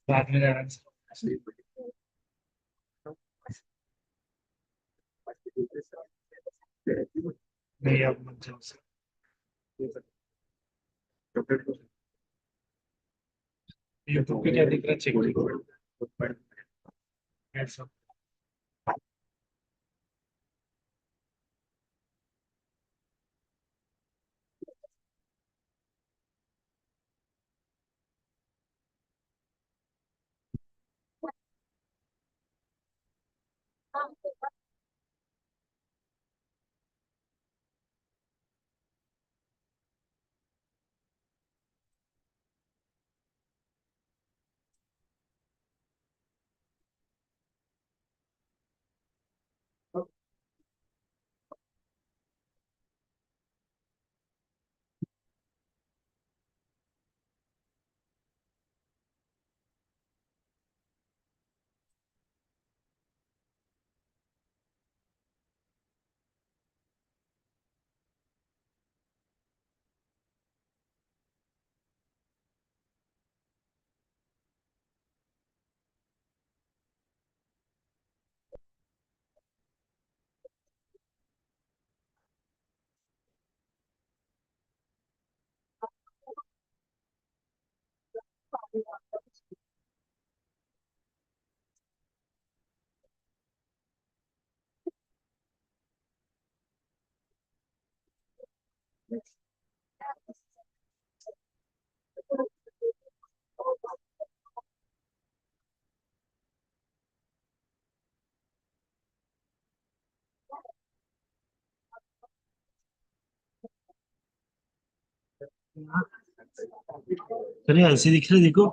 बाद में जाना नहीं अब मत जाओ यूट्यूब पे क्या दिख रहा है चेक करो ऐसा चलिए ऐसे दिख रहा है देखो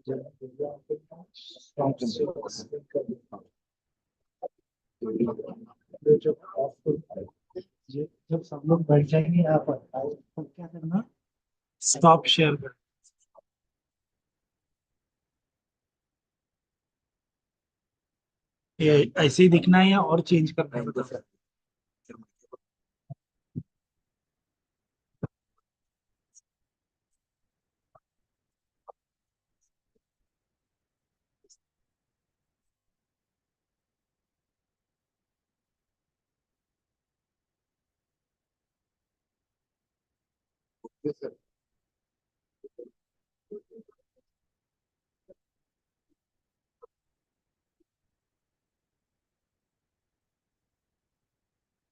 जब जब सब लोग बैठ जाएंगे यहाँ पर तो क्या करना, स्टॉप शेयर कर। ये ऐसे ही दिखना है या और चेंज करना है बताओ।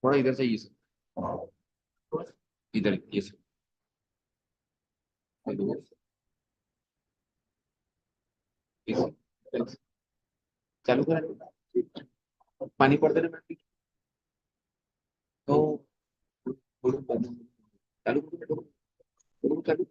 थोड़ा इधर से ये सर, इधर ये सर, ये सर। चालू कर, पानी पड़ देना मैम। तो चालू चालू।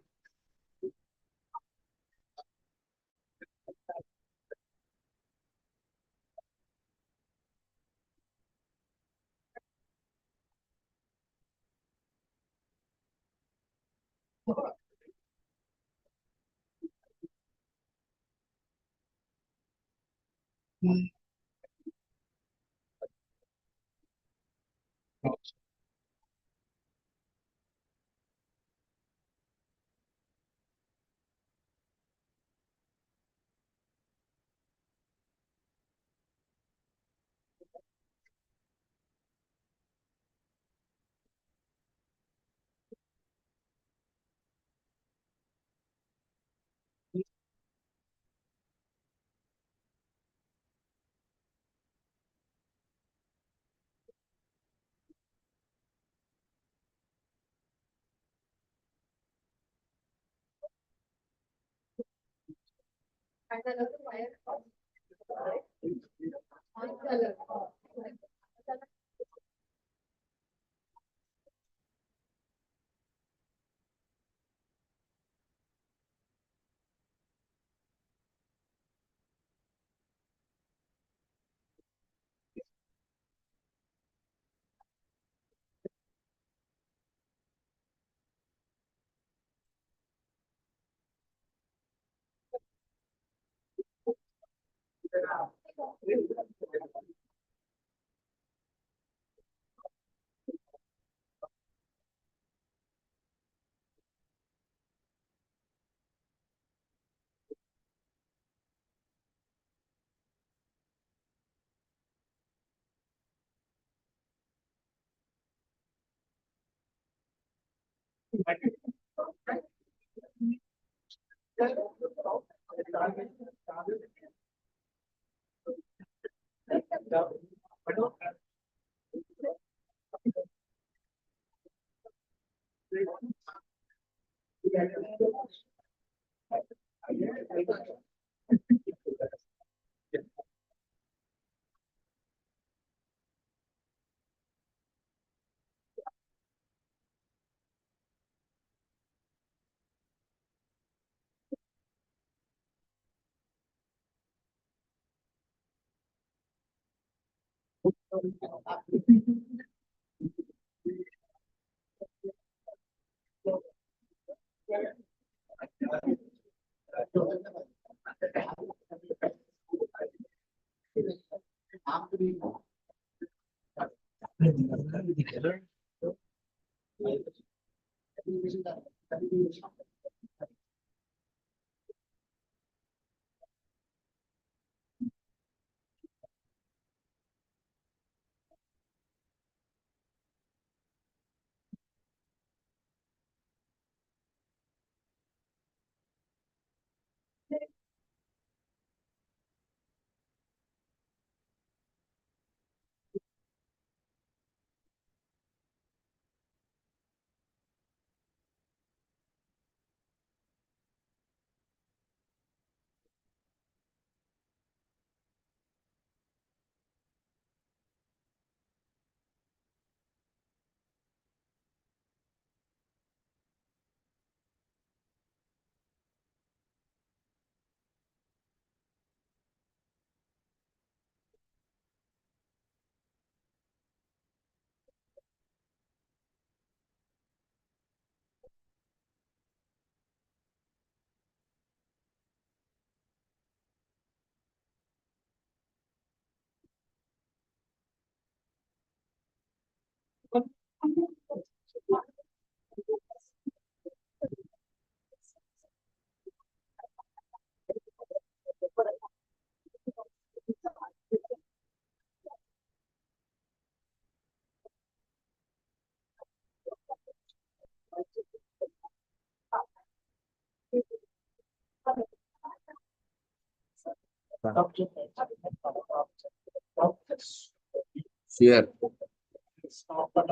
Share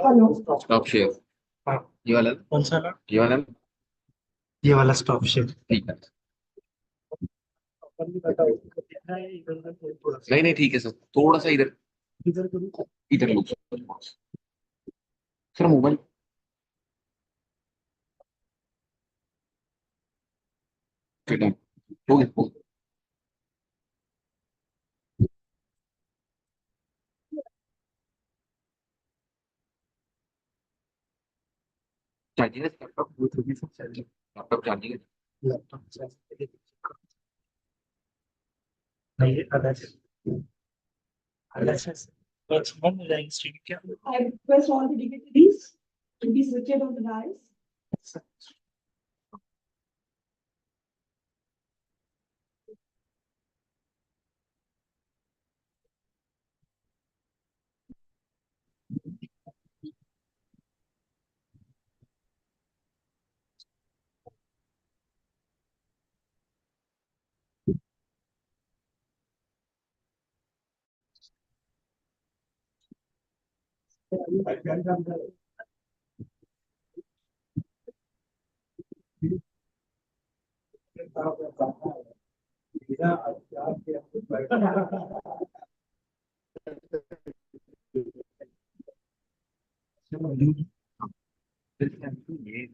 hello. स्टॉप शेयर हाँ, ये वाला कौन सा वाला? ये वाला ये वाला स्टॉप शेयर। ठीक है थोड़ा नहीं नहीं ठीक है सर थोड़ा सा इधर इधर करूँ? इधर लो सर मोबाइल ठीक है हो गया हो गया। चाहिए लैपटॉप वो तो भी सब चाहिए। लैपटॉप चाहिए लैपटॉप चाहिए। नहीं, ये अलग है। अलग है। बस बंद हो जाएगी स्ट्रीम क्या? I request all the dignitaries to be seated on the dais.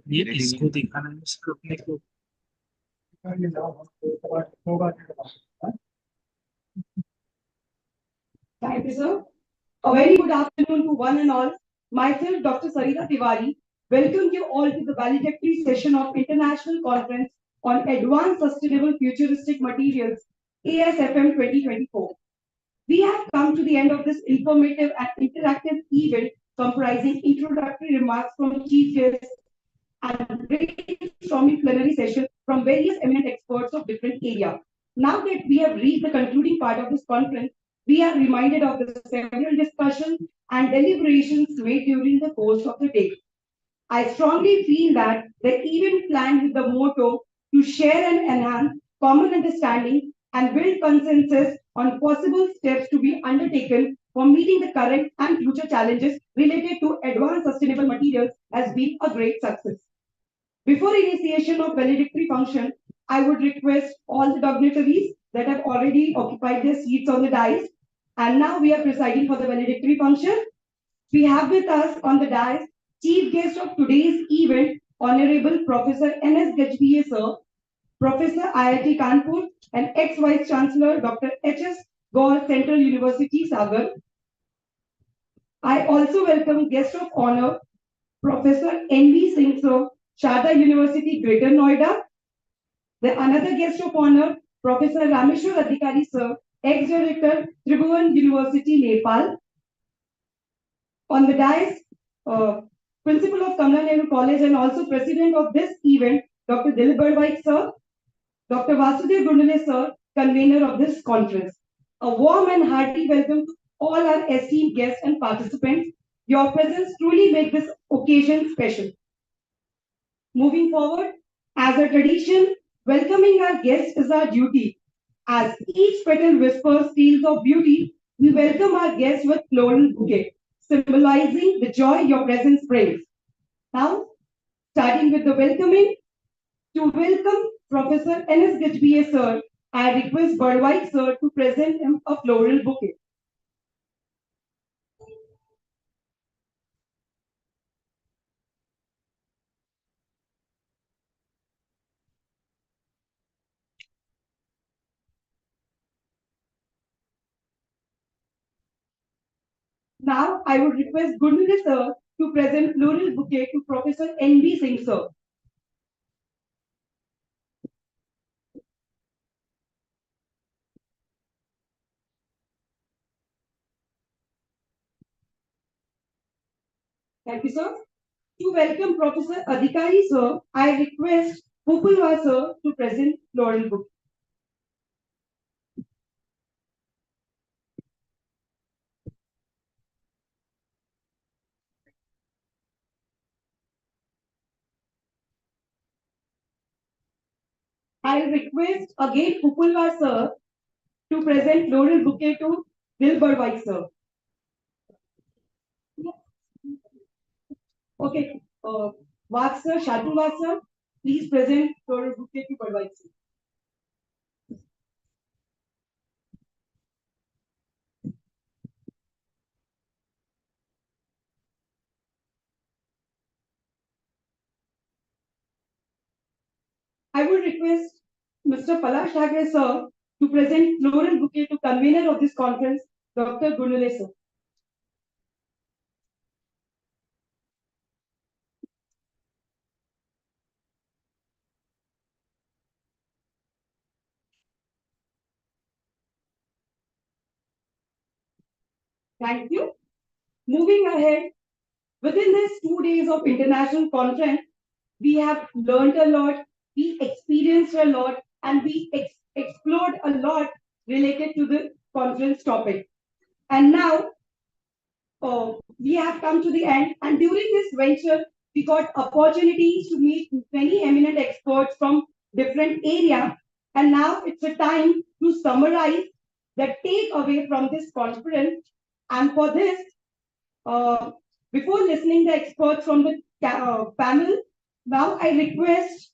ये इसको दिखाना है उसको अपने को। Thank you, sir. A very good afternoon to one and all. Myself, Dr. Sarita Tiwari, welcome you all to the valedictory session of International Conference on Advanced Sustainable Futuristic Materials, ASFM 2024. We have come to the end of this informative and interactive event comprising introductory remarks from chief guests and brainstorming plenary session from various eminent experts of different areas. Now that we have reached the concluding part of this conference, we are reminded of the several discussions and deliberations made during the course of the day. I strongly feel that the event planned with the motto to share and enhance common understanding and build consensus on possible steps to be undertaken for meeting the current and future challenges related to advanced sustainable materials has been a great success. Before initiation of valedictory function, I would request all the dignitaries that have already occupied their seats on the dais, and now we are presiding for the valedictory function. We have with us on the dais chief guest of today's event, Honorable Professor N.S. Gajviye sir, Professor IIT Kanpur, and ex-Vice Chancellor Dr. H.S. Gaur, Central University, Sagar. I also welcome guest of honor, Professor N.V. Singh sir, Sharda University, Greater Noida. The another guest of honor, Professor Rameshwar Adhikari sir, ex-director, Tribhuvan University, Nepal. On the dais, Principal of Kamla Nehru College and also President of this event, Dr. Dilip Barwaik sir, Dr. Vasudev Gundale sir, convener of this conference. A warm and hearty welcome to all our esteemed guests and participants. Your presence truly makes this occasion special. Moving forward, as a tradition, welcoming our guests is our duty. As each petal whispers tales of beauty, we welcome our guests with floral bouquet, symbolizing the joy your presence brings. Now, starting with the welcoming, to welcome Professor N.S. Gajviye sir, I request Barwai sir to present him a floral bouquet. Now, I would request Gundale sir to present floral bouquet to Professor N.B. Singh sir. Thank you, sir. To welcome Professor Adhikari sir, I request Pupulwa sir to present floral bouquet. I request again Pupulwa sir to present floral bouquet to Dilbar sir. Okay, Vats sir, Shadu Vats sir, please present floral bouquet to Dilbar sir. I would request Mr. Palash Thackeray sir to present floral bouquet to convener of this conference, Dr. Gunule sir. Thank you. Moving ahead, within these 2 days of international conference, we have learned a lot, we experienced a lot, and we explored a lot related to the conference topic. And now we have come to the end. And during this venture, we got opportunities to meet many eminent experts from different areas. And now it's a time to summarize the takeaway from this conference. And for this, uh, before listening the experts from the panel, now I request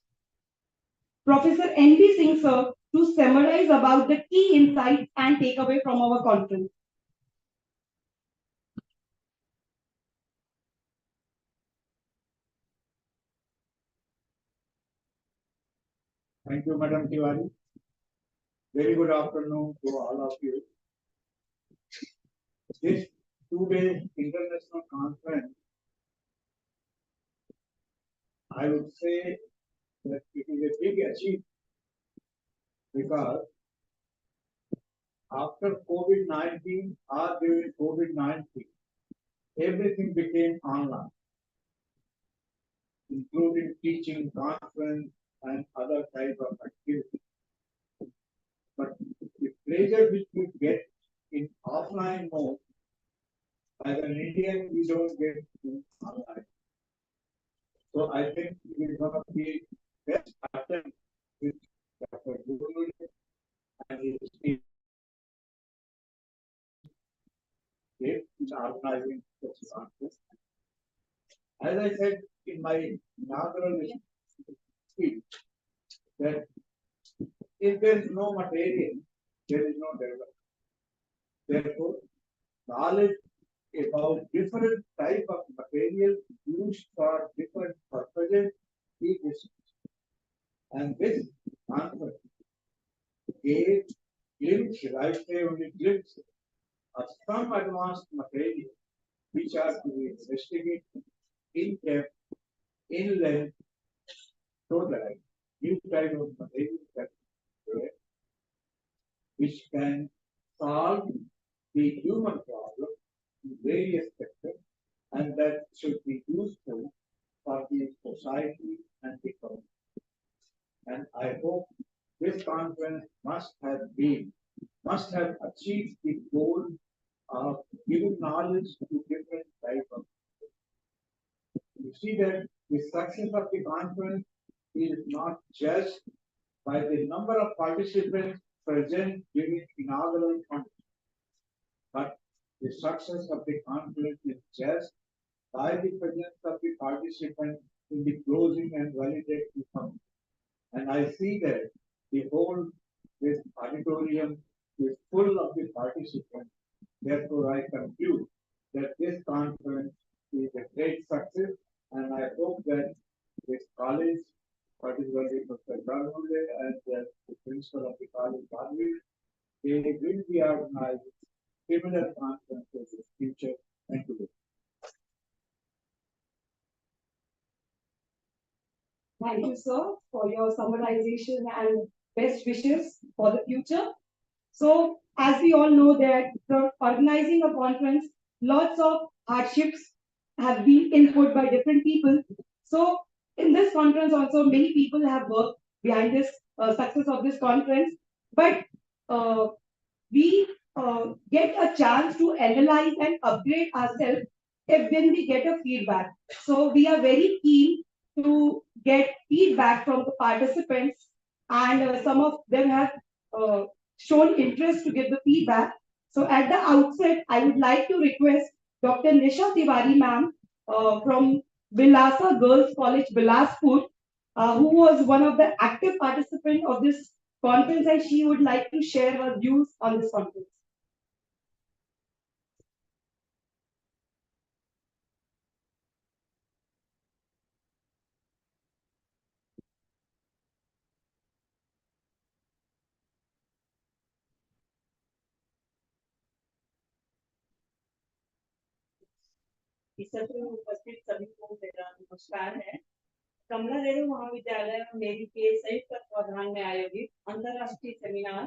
Professor N.B. Singh sir to summarize about the key insights and takeaway from our conference. Thank you, Madam Tiwari. Very good afternoon to all of you. This 2 day international conference, I would say that it is a big achievement because after COVID-19 or during COVID-19, everything became online, including teaching, conference, and other type of activities. But the pleasure which we get in offline mode, as an Indian, we don't get in online. So I think it is one of the best attempts with Dr. Guru and his team in organizing such conference. As I said in my inaugural speech, that if there is no material, there is no development. Therefore, knowledge about different type of material used for different purposes is essential. And this conference gave glimpses, I say only glimpses, of some advanced material which are to be investigated in depth, in length, so that new type of material that which can solve the human problem in various sectors, and that should be useful for the society and the community. And I hope this conference must have achieved the goal of giving knowledge to different types of people. You see that the success of the conference is not judged by the number of participants present during inaugural conference, but the success of the conference is judged by the presence of the participants in the closing and validatory function. And I see that the whole this auditorium is full of the participants. Therefore, I conclude that this conference is a great success, and I hope that this college, particularly Dr. Garmule and the principal of the college, they will be organizing similar conferences in future and today. Thank you, sir, for your summarization and best wishes for the future. So, as we all know that for organizing a conference, lots of hardships have been input by different people. So, in this conference also, many people have worked behind this success of this conference. But we get a chance to analyze and upgrade ourselves if when we get a feedback. So, we are very keen to get feedback from the participants, and some of them have shown interest to give the feedback. So at the outset, I would like to request Dr. Nisha Tiwari ma'am from Vilasa Girls College, Bilaspur, who was one of the active participants of this conference, and she would like to share her views on this conference. इस सत्र में उपस्थित सभी को मेरा नमस्कार है। कमला नेहरू महाविद्यालय और नेहरू के संयुक्त तत्वाधान में आयोजित अंतर्राष्ट्रीय सेमिनार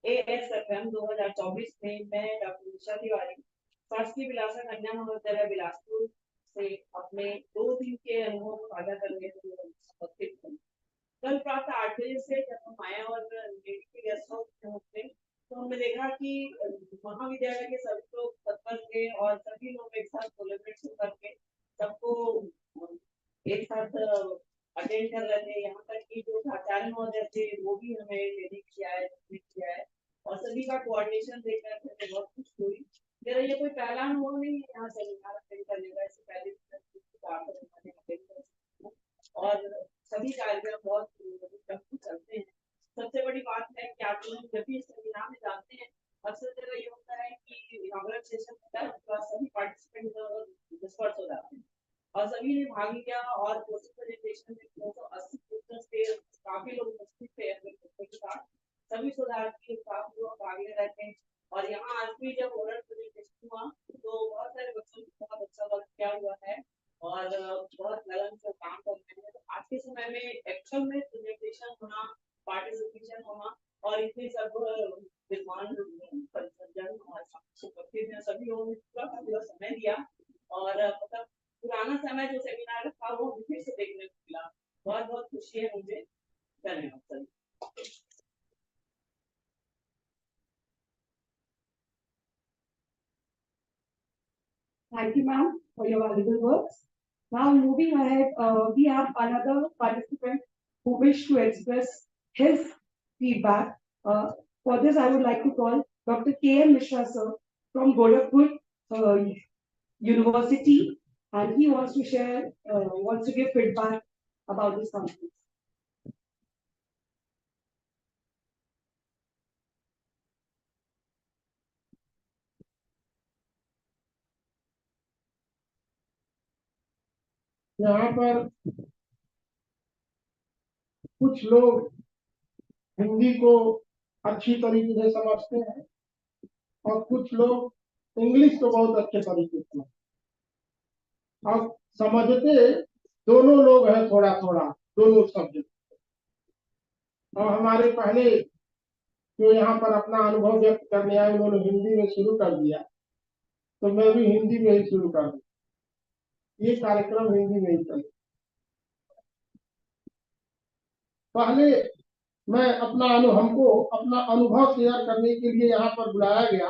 ASFM 2024 में मैं डॉक्टर निशा तिवारी शासकीय विलासा कन्या महाविद्यालय बिलासपुर से अपने 2 दिन के अनुभव साझा करने के लिए उपस्थित हूँ। कल प्रातः 8 बजे से जब हम आए और नेहरू के गेस्ट हाउस पहुंचे तो हमने देखा कि महाविद्यालय के सभी लोग तत्पर थे और सभी लोग एक साथ कोलैबोरेट करके सबको एक साथ अटेंड कर रहे थे। यहाँ तक कि जो आचार्य महोदय थे वो भी हमें लेने किया है और सभी का कोऑर्डिनेशन देखकर मुझे बहुत खुश हुई। मेरा ये कोई पहला अनुभव नहीं है यहाँ सेमिनार अटेंड करने का, इससे पहले और सभी कार्यक्रम बहुत चलते हैं। सबसे बड़ी बात है कि आप लोग जब भी सेमिनार में जाते हैं अक्सर जगह ये होता है कि इनॉग्रेशन सेशन होता है उसके बाद सभी पार्टिसिपेंट डिस्पर्स हो जाते हैं और सभी ने भाग लिया और पोस्ट प्रेजेंटेशन में 280 क्वेश्चंस थे, काफी लोग उपस्थित थे अपने के साथ, सभी शोधार्थी स्टाफ लोग भाग ले रहे थे और यहाँ आज भी जब ओरल प्रेजेंटेशन हुआ तो बहुत सारे बच्चों ने बहुत अच्छा वर्क किया हुआ है और बहुत लगन से काम कर रहे हैं। तो आज के समय में एक्चुअल में प्रेजेंटेशन होना, पार्टिसिपेशन होना और इतने सब विद्वान परिसरजन और उपस्थित हैं, सभी लोगों ने पूरा समय दिया और मतलब पुराना समय जो सेमिनार था वो फिर से देखने को मिला। बहुत बहुत खुशी है मुझे। धन्यवाद सभी। Thank you, ma'am, for your valuable words. Now, moving ahead, we have another participant who wished to express his feedback. For this, I would like to call Dr. K.M. Mishra, sir, from Gorakhpur University, and he wants to share, wants to give feedback about this conference. यहाँ पर कुछ लोग हिंदी को अच्छी तरीके से समझते हैं और कुछ लोग इंग्लिश को बहुत अच्छे तरीके से और समझते दोनों लोग हैं, थोड़ा थोड़ा दोनों सब्जेक्ट। और हमारे पहले जो यहाँ पर अपना अनुभव व्यक्त करने आए उन्होंने हिंदी में शुरू कर दिया तो मैं भी हिंदी में ही शुरू कर दूं। ये कार्यक्रम हिंदी में ही चले। पहले मैं हमको अपना अनुभव शेयर करने के लिए यहाँ पर बुलाया गया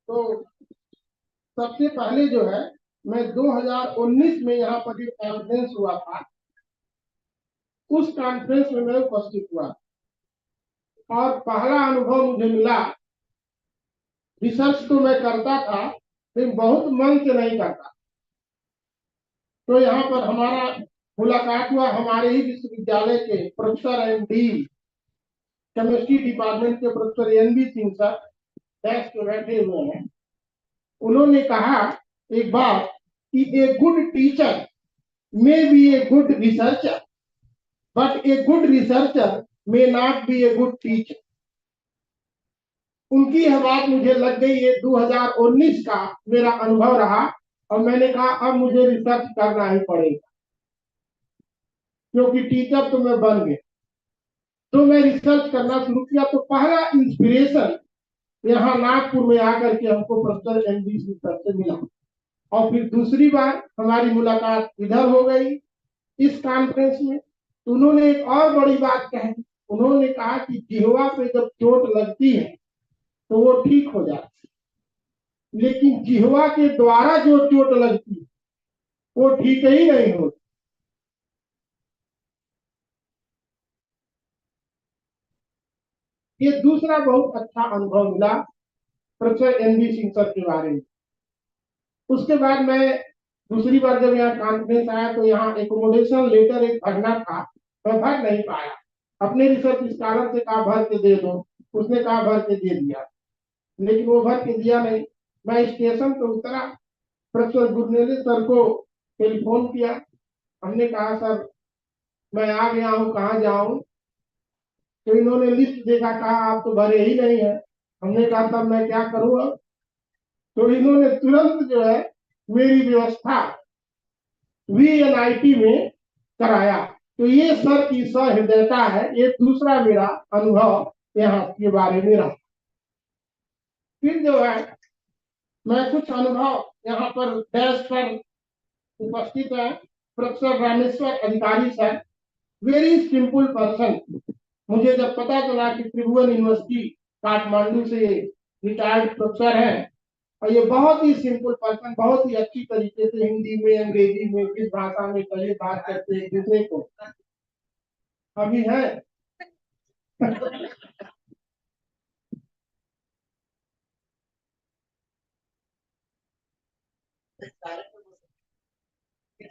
तो सबसे पहले जो है मैं 2019 में यहाँ पर एक कॉन्फ्रेंस हुआ था, उस कॉन्फ्रेंस में मैं उपस्थित हुआ और पहला अनुभव मुझे मिला। रिसर्च तो मैं करता था लेकिन बहुत मन से नहीं करता। तो यहाँ पर हमारा मुलाकात हुआ हमारे ही विश्वविद्यालय के professor and dean chemistry department के professor NB Singh sir desk पे बैठे हुए हैं। उन्होंने कहा एक बात कि a good teacher may be a good researcher but a good researcher may not be a good teacher. उनकी यह बात मुझे लग गई। ये 2019 का मेरा अनुभव रहा और मैंने कहा अब मुझे रिसर्च करना ही पड़ेगा क्योंकि टीचर तो मैं बन गया। तो मैं रिसर्च करना शुरू किया। तो पहला इंस्पिरेशन यहाँ नागपुर में आकर के हमको प्रोफेसर NB सिंह सर से मिला और फिर दूसरी बार हमारी मुलाकात इधर हो गई इस कॉन्फ्रेंस में। तो उन्होंने एक और बड़ी बात कही। उन्होंने कहा कि जिह्वा पे जब चोट लगती है तो वो ठीक हो जाती है, लेकिन जिह्वा के द्वारा जो चोट लगती है वो ठीक ही नहीं होती। ये दूसरा बहुत अच्छा अनुभव मिला प्रोफेसर एनबी सिंह सर के बारे में। उसके बाद मैं दूसरी बार जब यहाँ कॉन्फ्रेंस आया तो यहाँ एकोमोडेशन लेटर एक भरना था, मैं भर नहीं पाया। अपने रिसर्च स्कॉलर से कहा भर के दे दो, उसने कहा भर के दे दिया, लेकिन वो भर के दिया नहीं। मैं स्टेशन पे उतरा, प्रोफेसर गुरनेले सर को टेलीफोन किया, हमने कहा सर मैं आ गया हूँ, कहाँ जाऊँ? तो इन्होंने लिस्ट देखा, कहा आप तो भरे ही नहीं है। हमने कहा तब मैं क्या करूँ अब? तो इन्होंने तुरंत जो है मेरी व्यवस्था VNIT में कराया। तो ये सर की सहृदयता है, ये दूसरा मेरा अनुभव यहाँ के बारे में रहा। फिर जो है मैं कुछ अनुभव यहाँ पर डैश पर उपस्थित है। प्रोफेसर रामेश्वर अधिकारी सर, वेरी सिंपल पर्सन। मुझे जब पता चला कि त्रिभुवन यूनिवर्सिटी काठमांडू से रिटायर्ड प्रोफेसर हैं और ये बहुत ही सिंपल पर्सन, बहुत ही अच्छी तरीके से हिंदी में, अंग्रेजी में, किस भाषा में चलिए बात करते एक दूसरे को। अभी है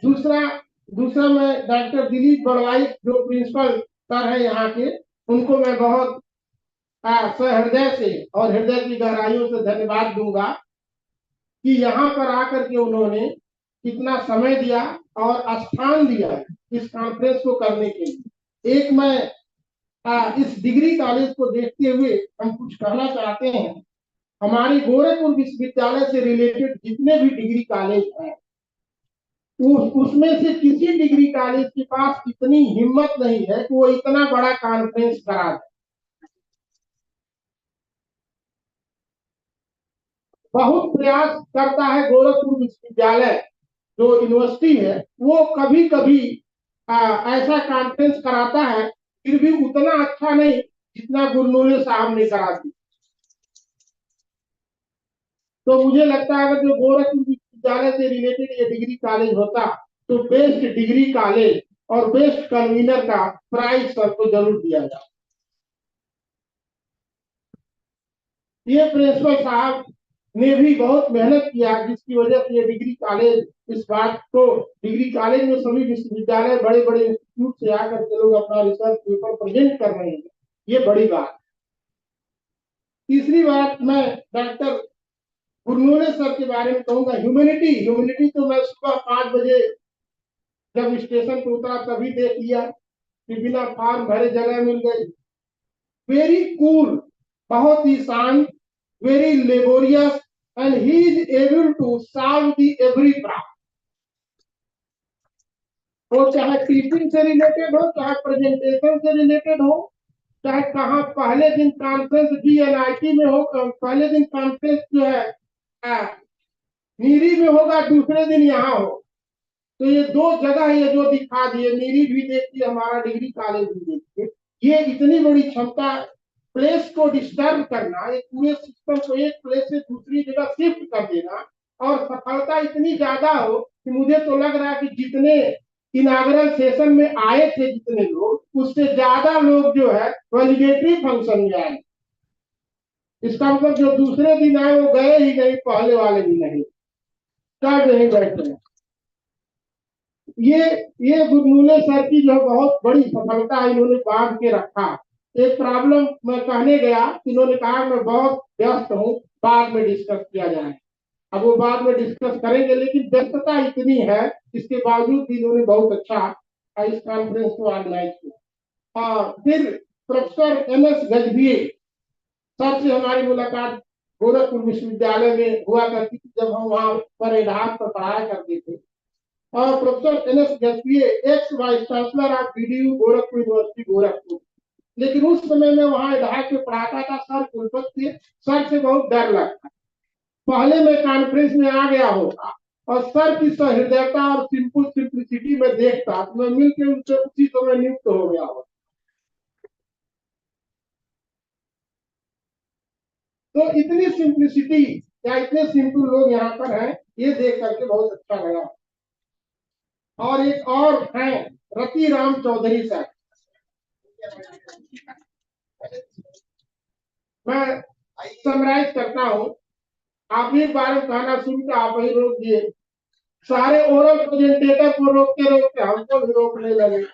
दूसरा दूसरा मैं डॉक्टर दिलीप बड़वाई जो प्रिंसिपल सर है यहाँ के, उनको मैं बहुत सहृदय से और हृदय की गहराइयों से धन्यवाद दूंगा कि यहाँ पर आकर के उन्होंने कितना समय दिया और स्थान दिया इस कॉन्फ्रेंस को करने के लिए। एक मैं इस डिग्री कॉलेज को देखते हुए हम कुछ कहना चाहते हैं। हमारे गोरखपुर विश्वविद्यालय से रिलेटेड जितने भी डिग्री कॉलेज हैं, उसमें से किसी डिग्री कॉलेज के पास इतनी हिम्मत नहीं है कि वो इतना बड़ा कॉन्फ्रेंस करा दे। बहुत प्रयास करता है गोरखपुर विश्वविद्यालय जो यूनिवर्सिटी है, वो कभी कभी ऐसा कॉन्फ्रेंस कराता है, फिर भी उतना अच्छा नहीं जितना गुरनूले साहब ने करा दी। तो मुझे लगता है अगर जो गोरखपुर विश्वविद्यालय से रिलेटेड ये डिग्री कॉलेज होता तो बेस्ट डिग्री कॉलेज और बेस्ट कन्वीनर का प्राइज सबको जरूर दिया जाए। ये प्रिंसिपल साहब ने भी बहुत मेहनत किया, जिसकी वजह से ये डिग्री कॉलेज इस बात को, डिग्री कॉलेज में सभी विश्वविद्यालय बड़े बड़े इंस्टीट्यूट से आकर के लोग अपना रिसर्च पेपर प्रेजेंट कर रहे हैं, ये बड़ी बात। तीसरी बात मैं डॉक्टर गुरनूले सर के बारे में कहूंगा, ह्यूमैनिटी तो मैं सुबह 5 बजे जब स्टेशन पे उतरा तभी देख लिया कि बिना फॉर्म भरे जगह मिल गई। वेरी कूल, बहुत ही शांत, very laborious and he is able to solve the every problem. वो चाहे टीचिंग से रिलेटेड हो, चाहे प्रेजेंटेशन से रिलेटेड हो, चाहे कहाँ पहले दिन कॉन्फ्रेंस VNIT में हो, पहले दिन कॉन्फ्रेंस जो है नीरी में होगा, दूसरे दिन यहाँ हो, तो ये 2 जगह ये जो दिखा दिए, नीरी भी देखिए, हमारा डिग्री कॉलेज भी देखिए। ये इतनी बड़ी क्षमता, प्लेस को डिस्टर्ब करना, एक पूरे सिस्टम को एक प्लेस से दूसरी जगह शिफ्ट कर देना, और सफलता इतनी ज्यादा हो कि मुझे तो लग रहा है कि जितने इनागरल सेशन में आए थे जितने लोग, उससे ज्यादा लोग जो है वैलिडेटरी फंक्शन में आए। इसका मतलब जो दूसरे दिन आए वो गए ही नहीं, पहले वाले भी नहीं, सब नहीं बैठे। ये गुरनूले सर की जो बहुत बड़ी सफलता है, इन्होंने बांध के रखा। एक प्रॉब्लम मैं कहने गया, इन्होंने कहा मैं बहुत व्यस्त हूँ, बाद में डिस्कस किया जाए। अब वो बाद में डिस्कस करेंगे, लेकिन व्यस्तता इतनी है, इसके बावजूद भी इन्होंने बहुत अच्छा इस कॉन्फ्रेंस को ऑर्गेनाइज किया। और फिर प्रोफेसर MS गजभिये सर से हमारी मुलाकात गोरखपुर विश्वविद्यालय में हुआ करती थी, जब हम वहाँ पर एडहाक पर पढ़ाया करते थे। और professor NS Gajbhiye x vice chancellor of BDU Gorakhpur university Gorakhpur, लेकिन उस समय में वहाँ एडहाक में पढ़ाता था। सर कुलपति थे, सर से बहुत डर लगता। पहले मैं कॉन्फ्रेंस में आ गया होता और सर की सहृदयता और सिंपलिसिटी में देखता तो मैं मिलकर उनसे उसी समय नियुक्त हो गया होता। तो इतनी सिंपलिसिटी या इतने सिंपल लोग यहाँ पर हैं, ये देख करके बहुत अच्छा लगा। और एक और है रति राम चौधरी सर, मैं समराइज करता हूँ। आप एक बार कहना शुरू तो आप ही रोक दिए, सारे ओरल प्रेजेंटेटर को रोकते रोकते हमको भी रोकने लगे।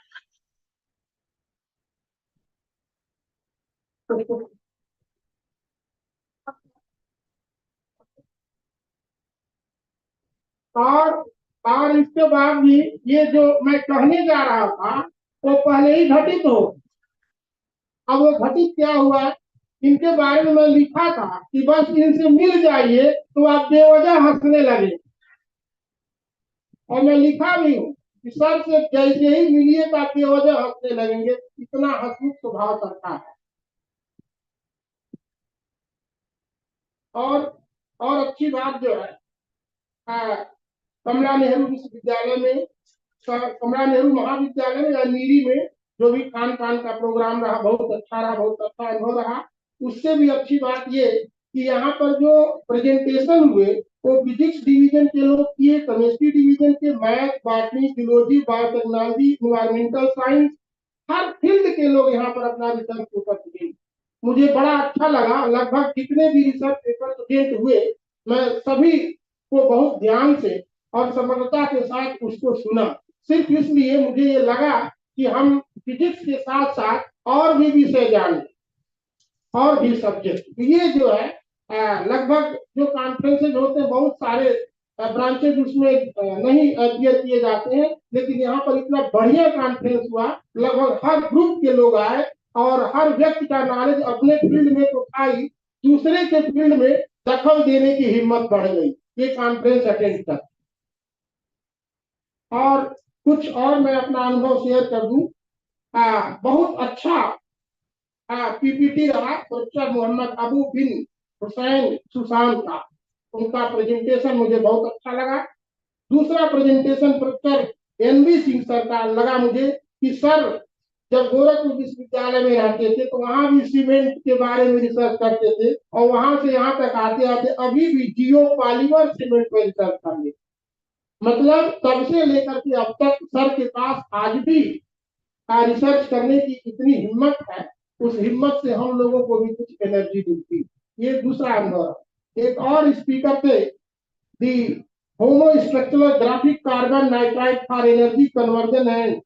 और और इसके बाद भी ये जो मैं कहने जा रहा था वो पहले ही घटित हो। अब वो घटित क्या हुआ, इनके बारे में मैं लिखा था कि बस इनसे मिल जाइए तो आप बेवजह हंसने लगे, और मैं लिखा भी हूँ कि सर से जैसे ही मिलिए तो आप बेवजह हंसने लगेंगे, इतना हंसमुख स्वभाव करता है। और अच्छी बात जो है, कमला नेहरू विश्वविद्यालय में, कमला नेहरू महाविद्यालय में या नीरी में जो भी खान पान का प्रोग्राम रहा, बहुत अच्छा रहा, बहुत अच्छा अनुभव रहा। उससे भी अच्छी बात ये कि यहाँ पर जो प्रेजेंटेशन हुए वो फिजिक्स डिवीजन के लोग किए, केमिस्ट्री डिवीजन के, math, botany, zoology, biotechnology, environmental science, हर फील्ड के लोग यहाँ पर अपना रिसर्च पेपर दिए। मुझे बड़ा अच्छा लगा। लगभग जितने भी रिसर्च पेपर प्रेजेंट हुए, मैं सभी को बहुत ध्यान से और समग्रता के साथ उसको सुना। सिर्फ इसलिए मुझे ये लगा कि हम फिजिक्स के साथ साथ और भी विषय जानें, और भी सब्जेक्ट। ये जो है लगभग जो कॉन्फ्रेंसेज होते हैं, बहुत सारे ब्रांचेज उसमें नहीं अपियर किए जाते हैं, लेकिन यहाँ पर इतना बढ़िया कॉन्फ्रेंस हुआ, लगभग हर ग्रुप के लोग आए और हर व्यक्ति का नॉलेज अपने फील्ड में तो आई, दूसरे के फील्ड में दखल देने की हिम्मत बढ़ गई ये कॉन्फ्रेंस अटेंड कर। और कुछ और मैं अपना अनुभव शेयर कर दूं। बहुत अच्छा पीपीटी रहा प्रोफेसर मोहम्मद अबू बिन हुसैन सुशांत का, उनका प्रेजेंटेशन मुझे बहुत अच्छा लगा। दूसरा presentation professor N B Singh sir का लगा मुझे कि सर जब गोरखपुर विश्वविद्यालय में रहते थे तो वहां भी सीमेंट के बारे में रिसर्च करते थे, और वहां से यहाँ तक आते आते अभी भी जियो पॉलीमर सीमेंट पर रिसर्च कर ले। मतलब तब से लेकर के अब तक सर के पास आज भी रिसर्च करने की इतनी हिम्मत है, उस हिम्मत से हम लोगों को भी कुछ एनर्जी मिलती। ये दूसरा अनुभव। एक और स्पीकर थे, the homo structural graphic carbon nitride for energy conversion and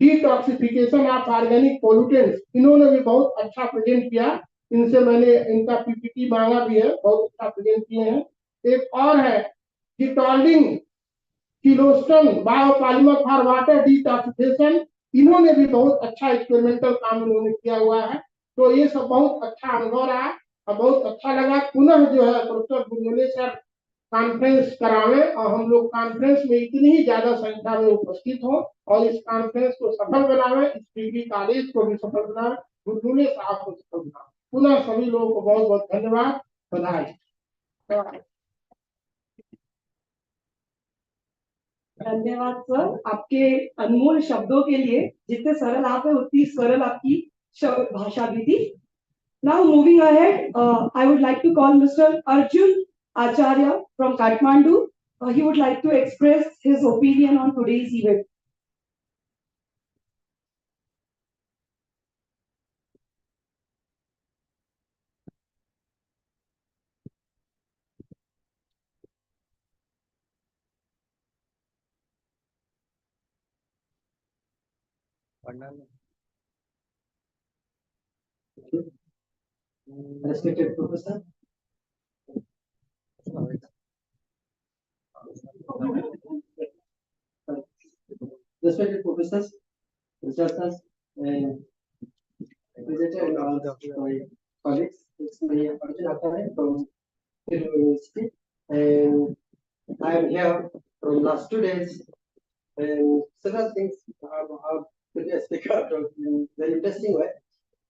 detoxification of organic pollutants. इन्होंने भी बहुत अच्छा प्रेजेंट किया, इनसे मैंने इनका पीपीटी मांगा भी है, बहुत अच्छा प्रेजेंट किए हैं। एक और है डिटॉल्डिंग किलोस्टन बायोपॉलीमर फॉर वाटर डिटॉक्सिफिकेशन, इन्होंने भी बहुत अच्छा एक्सपेरिमेंटल काम इन्होंने किया हुआ है। तो ये सब बहुत अच्छा अनुभव रहा और बहुत अच्छा लगा। पुनः जो है प्रोफेसर बुनियोले सर कॉन्फ्रेंस करावे और हम लोग कॉन्फ्रेंस में इतनी ही ज्यादा संख्या में उपस्थित हो और इस कॉन्फ्रेंस को सफल बनावे, इस डिग्री कॉलेज को भी सफल बनावे, बुनियोले साहब को सफल बनावे। पुनः सभी लोगों को बहुत बहुत धन्यवाद, बधाई। धन्यवाद सर आपके अनमोल शब्दों के लिए। जितने सरल आप है उतनी सरल आपकी भाषा भी थी। Now moving ahead, I would like to call mister Arjun Acharya from Kathmandu. He would like to express his opinion on today's event. Respected Professor, respected professors, researchers, and visitor and all my colleagues. It's me, Arjun Athare from University, and I am here from last 2 days, and several things are previous speaker in very interesting way.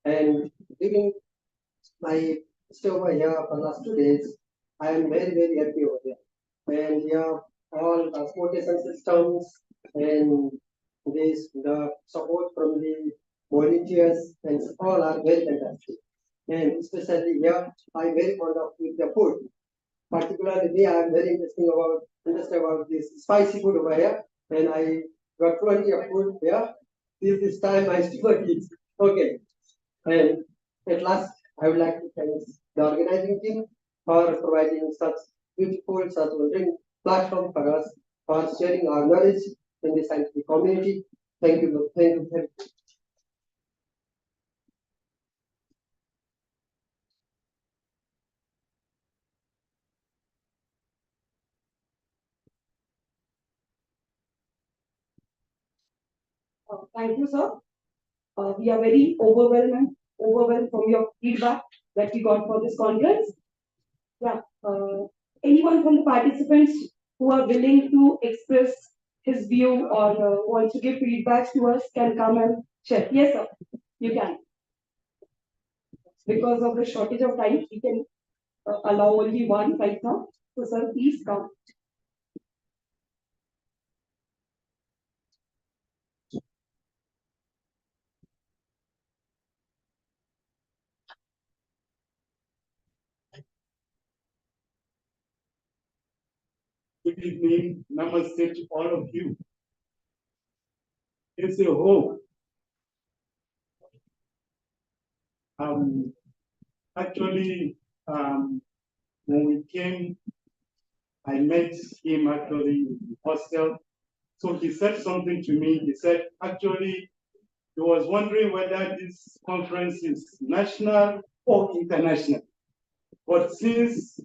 And during my stay over here for last 2 days, I am very happy over here. And here all transportation systems and the support from the volunteers and all are very fantastic. And especially here, I'm very fond of the food. Particularly me, I'm very interested about this spicy food over here. And I got plenty of food here. This time my stomach is okay. And at last I would like to thank the organizing team for providing such beautiful, such wondering platform for us for sharing our knowledge in the scientific community. Thank you. Thank you. Thank you. Thank you, sir. We are very overwhelmed from your feedback that we got for this conference. Yeah. Anyone from the participants who are willing to express his view or wants to give feedback to us can come and share. Yes, sir. You can. Because of the shortage of time, we can allow only one right now. So, sir, please come. Good evening, namaste to all of you. It's a hope. Actually, when we came, I met him actually in the hostel. So he said something to me. He said, actually, he was wondering whether this conference is national or international. But since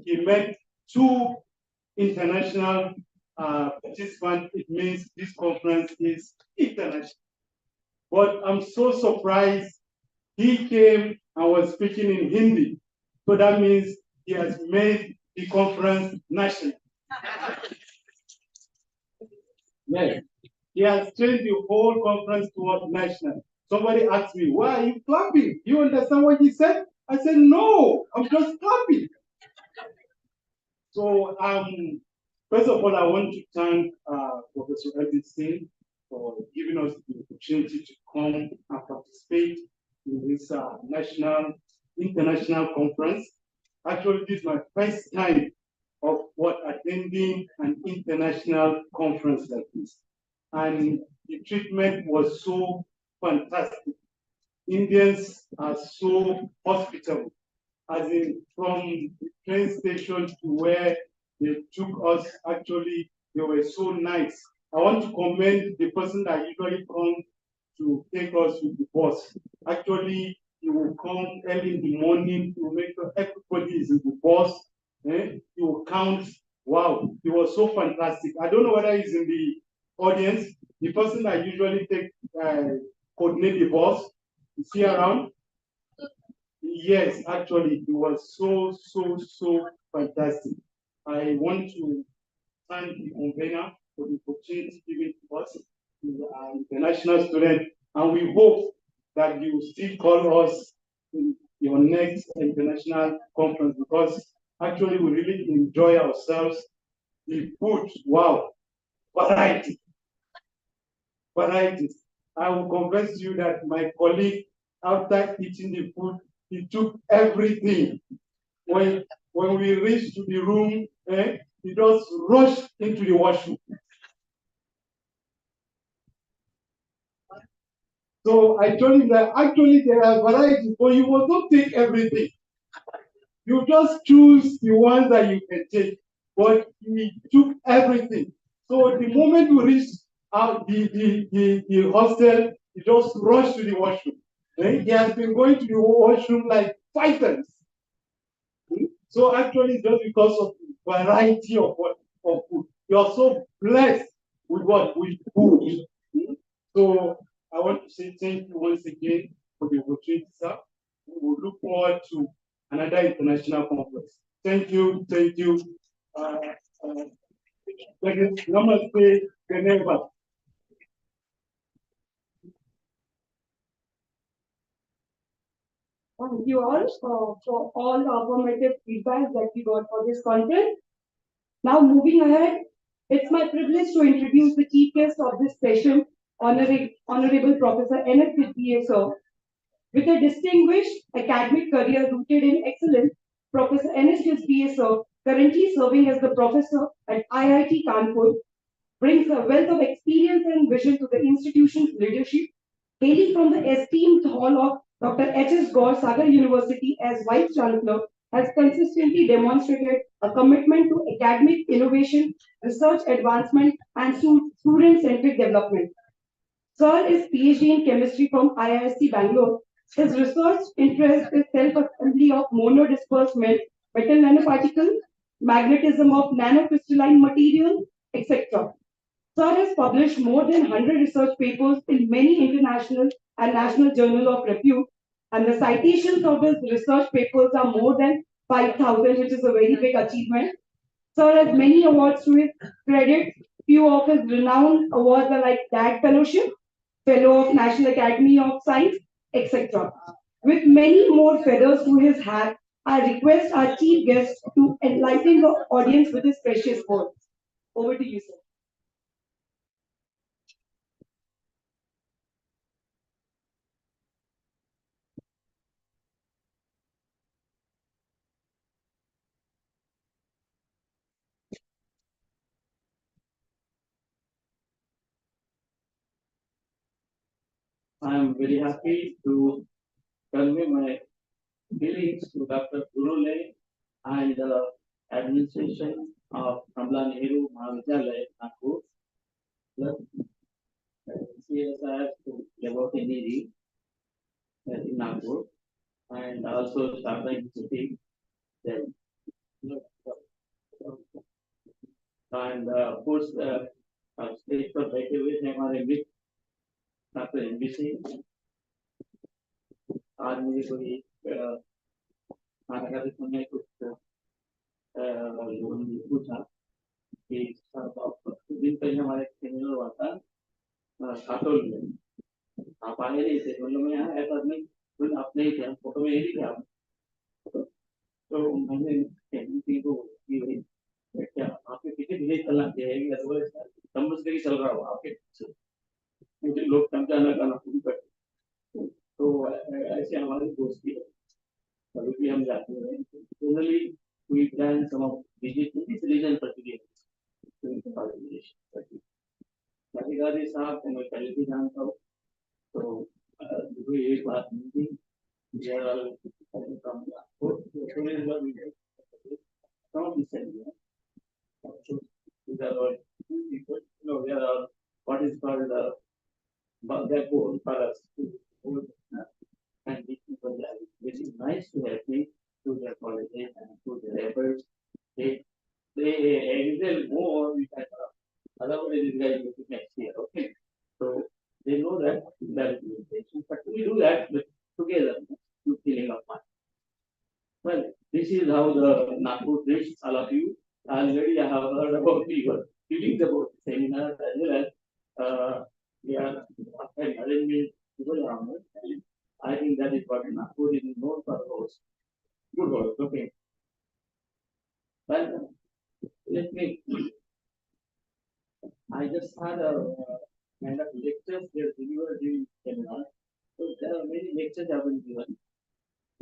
he met two international participants, it means this conference is international. But I'm so surprised he came and was speaking in Hindi. So that means he has made the conference national. Yes. He has changed the whole conference towards national. Somebody asked me, why are you clapping? You understand what he said? I said, no, I'm just clapping. So, first of all, I want to thank Professor Edison for giving us the opportunity to come and participate in this international conference. Actually, this is my first time of attending an international conference like this. And the treatment was so fantastic. Indians are so hospitable. As in, from the train station to where they took us, actually, they were so nice. I want to commend the person that usually comes to take us with the bus. Actually, he will come early in the morning to make sure everybody is in the bus. He will count. Wow, it was so fantastic. I don't know whether he's in the audience. The person that usually coordinate the bus, is he around? Yes, actually, it was so fantastic. I want to thank the convener for the opportunity given to us, international student, and we hope that you will still call us in your next international conference because actually we really enjoy ourselves. The food, wow, variety. Varieties. I will confess to you that my colleague, after eating the food, he took everything. When we reached to the room, he just rushed into the washroom. So I told him that actually there are varieties, but you must not take everything. You just choose the ones that you can take. But he took everything. So the moment we reached the hostel, he just rushed to the washroom. He has been going to the washroom like 5 times. So actually, just because of the variety of food, you are so blessed with what? With food. So I want to say thank you once again for the opportunity, sir. We will look forward to another international conference. Thank you, thank you. Namaste, Geneva. Thank you all for all the affirmative feedback that we got for this conference. Now, moving ahead, it's my privilege to introduce the chief guest of this session, Honorable Professor N.S. sir. With a distinguished academic career rooted in excellence, Professor N.S. sir, currently serving as the professor at IIT Kanpur, brings a wealth of experience and vision to the institution's leadership, hailing from the esteemed Hall of Dr. H.S. Gore, Sagar University, as Vice Chancellor, has consistently demonstrated a commitment to academic innovation, research advancement, and student-centric development. Sir is PhD in chemistry from IISc Bangalore. His research interest is self-assembly of monodispersed metal nanoparticles, magnetism of nanocrystalline material, etc. Sir has published more than 100 research papers in many international and national journals of repute, and the citations of his research papers are more than 5,000, which is a very big achievement. Sir has many awards to his credit. Few of his renowned awards are like DAG Fellowship, Fellow of National Academy of Science, etc. With many more feathers to his hat, I request our chief guest to enlighten the audience with his precious words. Over to you, sir. I am very happy to convey my feelings to Dr. Gurule and the administration of Kamla Nehru Mahavidyalaya, Nagpur, plus CSR to Laboratory in Nagpur, and also Sharda Institute there. And of course, stage पर बैठे हुए थे हमारे मित्र doctor MB Singh. आज मुझे कोई खाना खाते समय कुछ लोगों ने पूछा कि कुछ दिन पहले हमारे सेमिनार हुआ था काटोल में, आप आए नहीं थे. मतलब मैं यहाँ आया था नहीं, आप नहीं थे, फोटो में यही थे आप. तो मैंने एमबी को क्या आपके पीछे धीरे चलना चाहिए, समझ के चल रहा हो आपके पीछे, मुझे लोग समझाना करना शुरू कर. तो ऐसे हमारी दोस्ती है. कभी भी हम जाते हैं generally we plan some of visit in this region particular अधिकारी साहब को मैं पहले भी जानता हूँ. तो मुझे एक बात नहीं थी what is called backbone for us and people are very nice to help me to their colleges and to their efforts. They excel more with that. Otherwise, this guy will be next year. Okay, so they know that is limitation, but we do that with together to feeling of fun. Well, this is how the Nagpur reached all of you. Already I have heard about your feelings about the seminar as well as we are arranging people around it. I think that is what Nagpur is known for host. Good host, okay. Well, let me. I just had a kind of lectures here delivered during seminar. So there are many lectures have been given.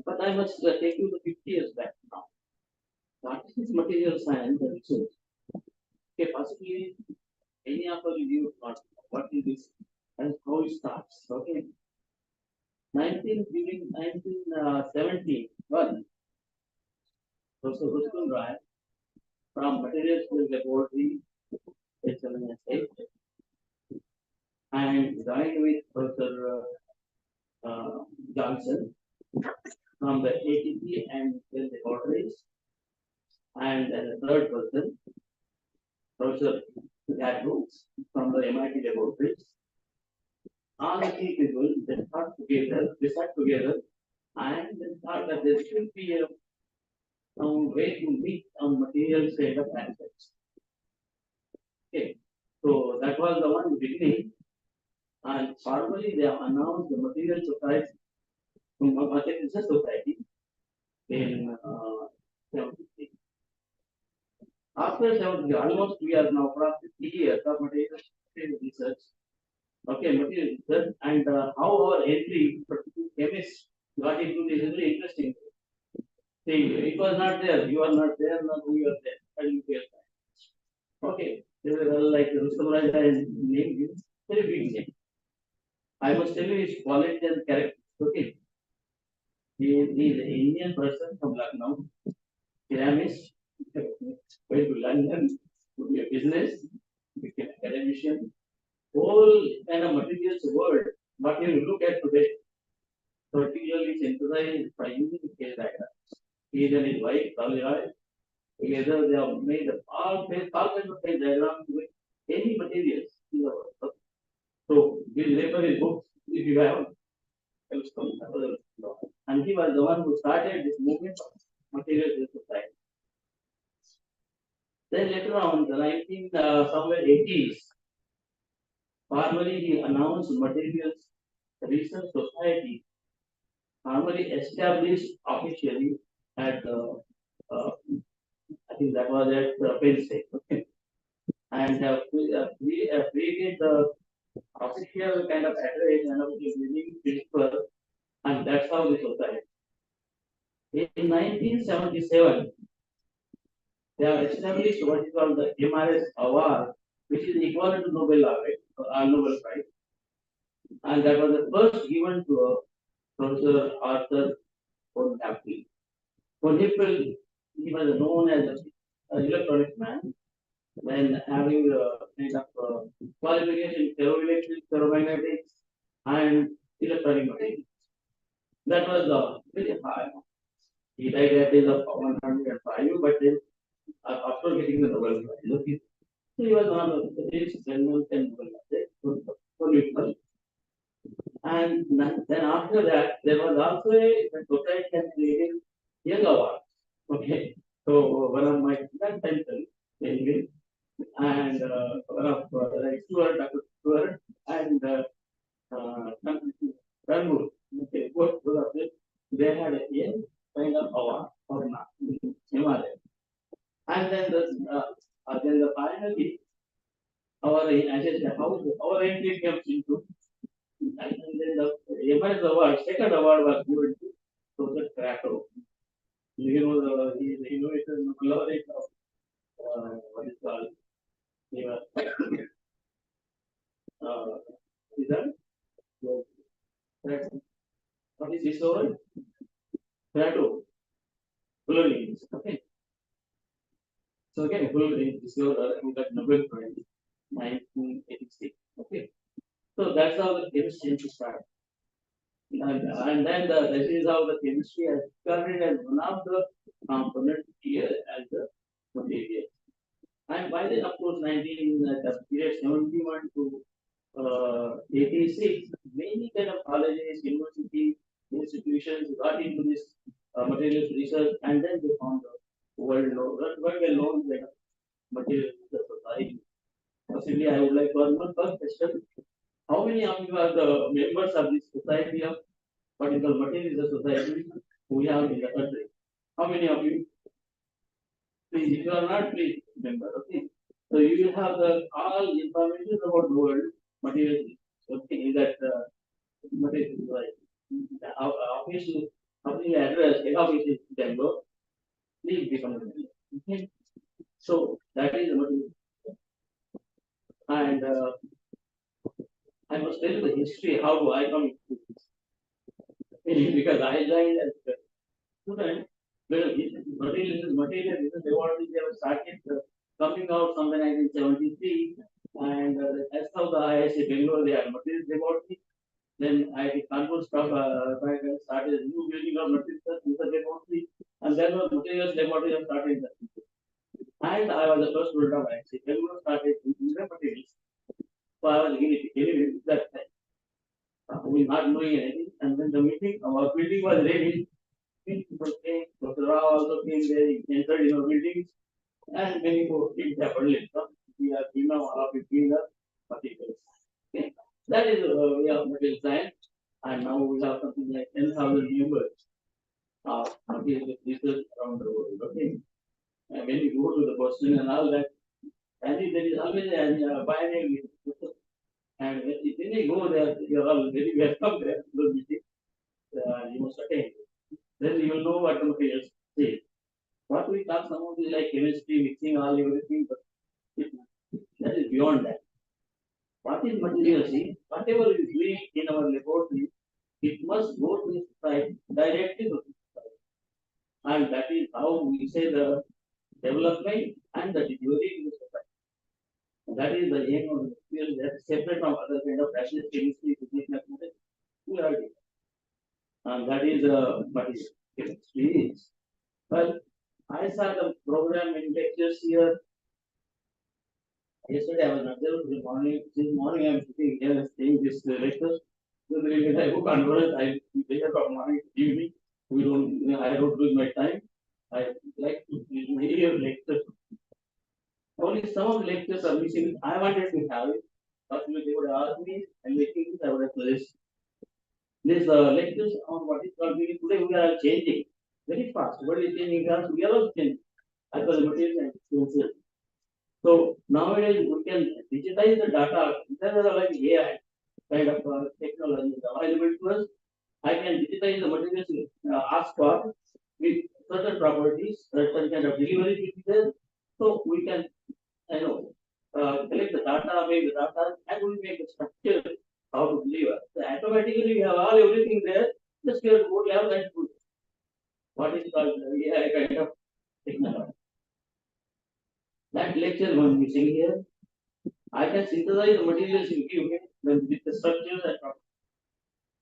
But I must take you to 50 years back now. What is material science and research? Okay, possibly any of you what is this and how it starts. Okay. During 1971, Professor Ruston Rai from Materials Laboratory, HLNSA, and joined with Professor Johnson from the ATP and then laboratories, and the third person, Professor Gadro from the MIT laboratories. All the three people they sat together, and they thought that there should be some way to meet on material side of aspects. Okay, so that was the one beginning, and formally they have announced the material society, material society in 73. After 73, almost we are now for 50 years of material research. Okay, material research, and how our entry chemists got into this is very interesting. See, it was not there. You are not there, not we are there. Okay, they were all like Rustam Raja and name, very big name. I must tell you his quality and character. Okay, He is an Indian person from Lucknow, ceramist, went to London to be a business, became an academician, whole kind of materials world. But when you look at today, particularly synthesized by using scale diagrams. He and his wife, Talirai, together they have made all kinds of scale diagrams with any materials in the world. So we refer his books if you have. And he was the one who started this movement of materials in society. Then later on, the 80s, formally he announced Materials Research Society, formally established officially at I think that was at Penn State. Okay. And we created the official kind of address and of the principle, and that's how the society. In 1977, they have established what is called the MRS Award, which is equivalent to Nobel Award, Nobel Prize. And that was the first given to Professor Arthur von Happel. Von Happel, he was known as an electronics man, when having kind of qualification ferroelectric, ferromagnetics, and electronic materials. That was very high. He died at the age of 105, but then after getting the Nobel Prize, okay. So he was one of the richest well-known Nobel Prize. And then after that, there was also a society that created young awards. Okay. So one of my grandparents, anyway, and one of like Stuart, Dr. Stuart, and Ranmur. Okay, both of them, they had a kind of award or not, Himalaya. And then the finally, our our entry comes into, and then the MRS award, second award was given to Professor Krakow. You know, he is the innovator laureate of what is called, is that? What is this word? Krakow. Fullerene. Okay. So again, Fullerene discovered who got Nobel Prize in 1986. Okay. So that's how the chemistry started. And then this is how the chemistry has discovered as one of the components here as the material. And by then, of course, the period 71 to 86, many kind of colleges, universities, institutions got into this materials research, and then they found the world well-known materials research society. Possibly, I would like to ask one first question. How many of you are the members of this society of what is called materials society we have in the country? How many of you? Please, if you are not, please remember. Okay. So you will have the all information about the world materials. Okay, in that materials society. Official address, head office is Bangalore. Please become a member. Okay. So that is the material. And I must tell you the history. How do I come into this? Because I joined as a student. Material they were started coming out somewhere in 1973, and as how the ISC Bangalore, they had materials laboratory. Then I did control stuff, started a new building of materials laboratory, and then the materials laboratory started in the future. And I was the first student of ISC Bangalore, started in the materials. So I was anyway that time. We not knowing anything, and when the meeting, our building was ready. Dr. Rao also came there, he entered in our buildings, and many more things happened later. We are now between the particles. Okay. That is we have material science, and now we have something like 10,000 members of material research around the world. Okay. And when you go to the Boston and all that, and there is always a pioneer meeting. And when you go there, you are all very welcome there. Those meetings, you must attend. Then you will know what the materials say. What we talk some of is like chemistry, mixing all everything, but that is beyond that. What is material? See, whatever is doing in our laboratory, it must go to the society, directly to the society. And that is how we say the development and the delivery to the society. That is the aim of the field, that is separate from other kind of rational chemistry, physics, mathematics. We are different. And that is what is chemistry is. Well, I saw the program in lectures here. Yesterday I was not there this morning. This morning I am sitting here and seeing this lectures. So there is a book conference. I take from morning to evening. I don't lose my time. I like to hear lectures. Only some of the lectures are missing. I wanted to have it, but they would ask me, and making I would have placed. These lectures on what is called today we are changing very fast. What is changing fast? We are also changing as per the material and skills. So nowadays we can digitize the data. There are like AI kind of technology available to us. I can digitize the materials asked for with certain properties, certain kind of delivery will be there. So we can, collect the data, make the data, and we make the structure how to deliver. So automatically we have all everything there. Just we have to go level and do what is called AI kind of technology. That lecture one missing here. I can synthesize the materials you give me with the structures and properties.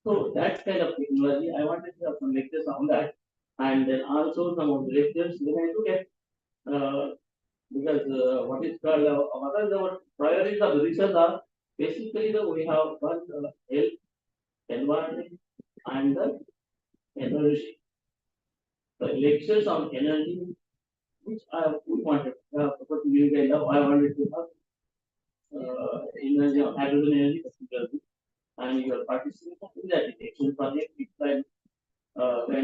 So that kind of technology, I wanted to have some lectures on that, and then also some of the lectures when I look at because what is called what are the priorities of the research are basically we have one health, environment, and the energy. The lectures on energy, which we wanted kind of I wanted to have energy, hydrogen energy, particularly, and your participation in that election project, which kind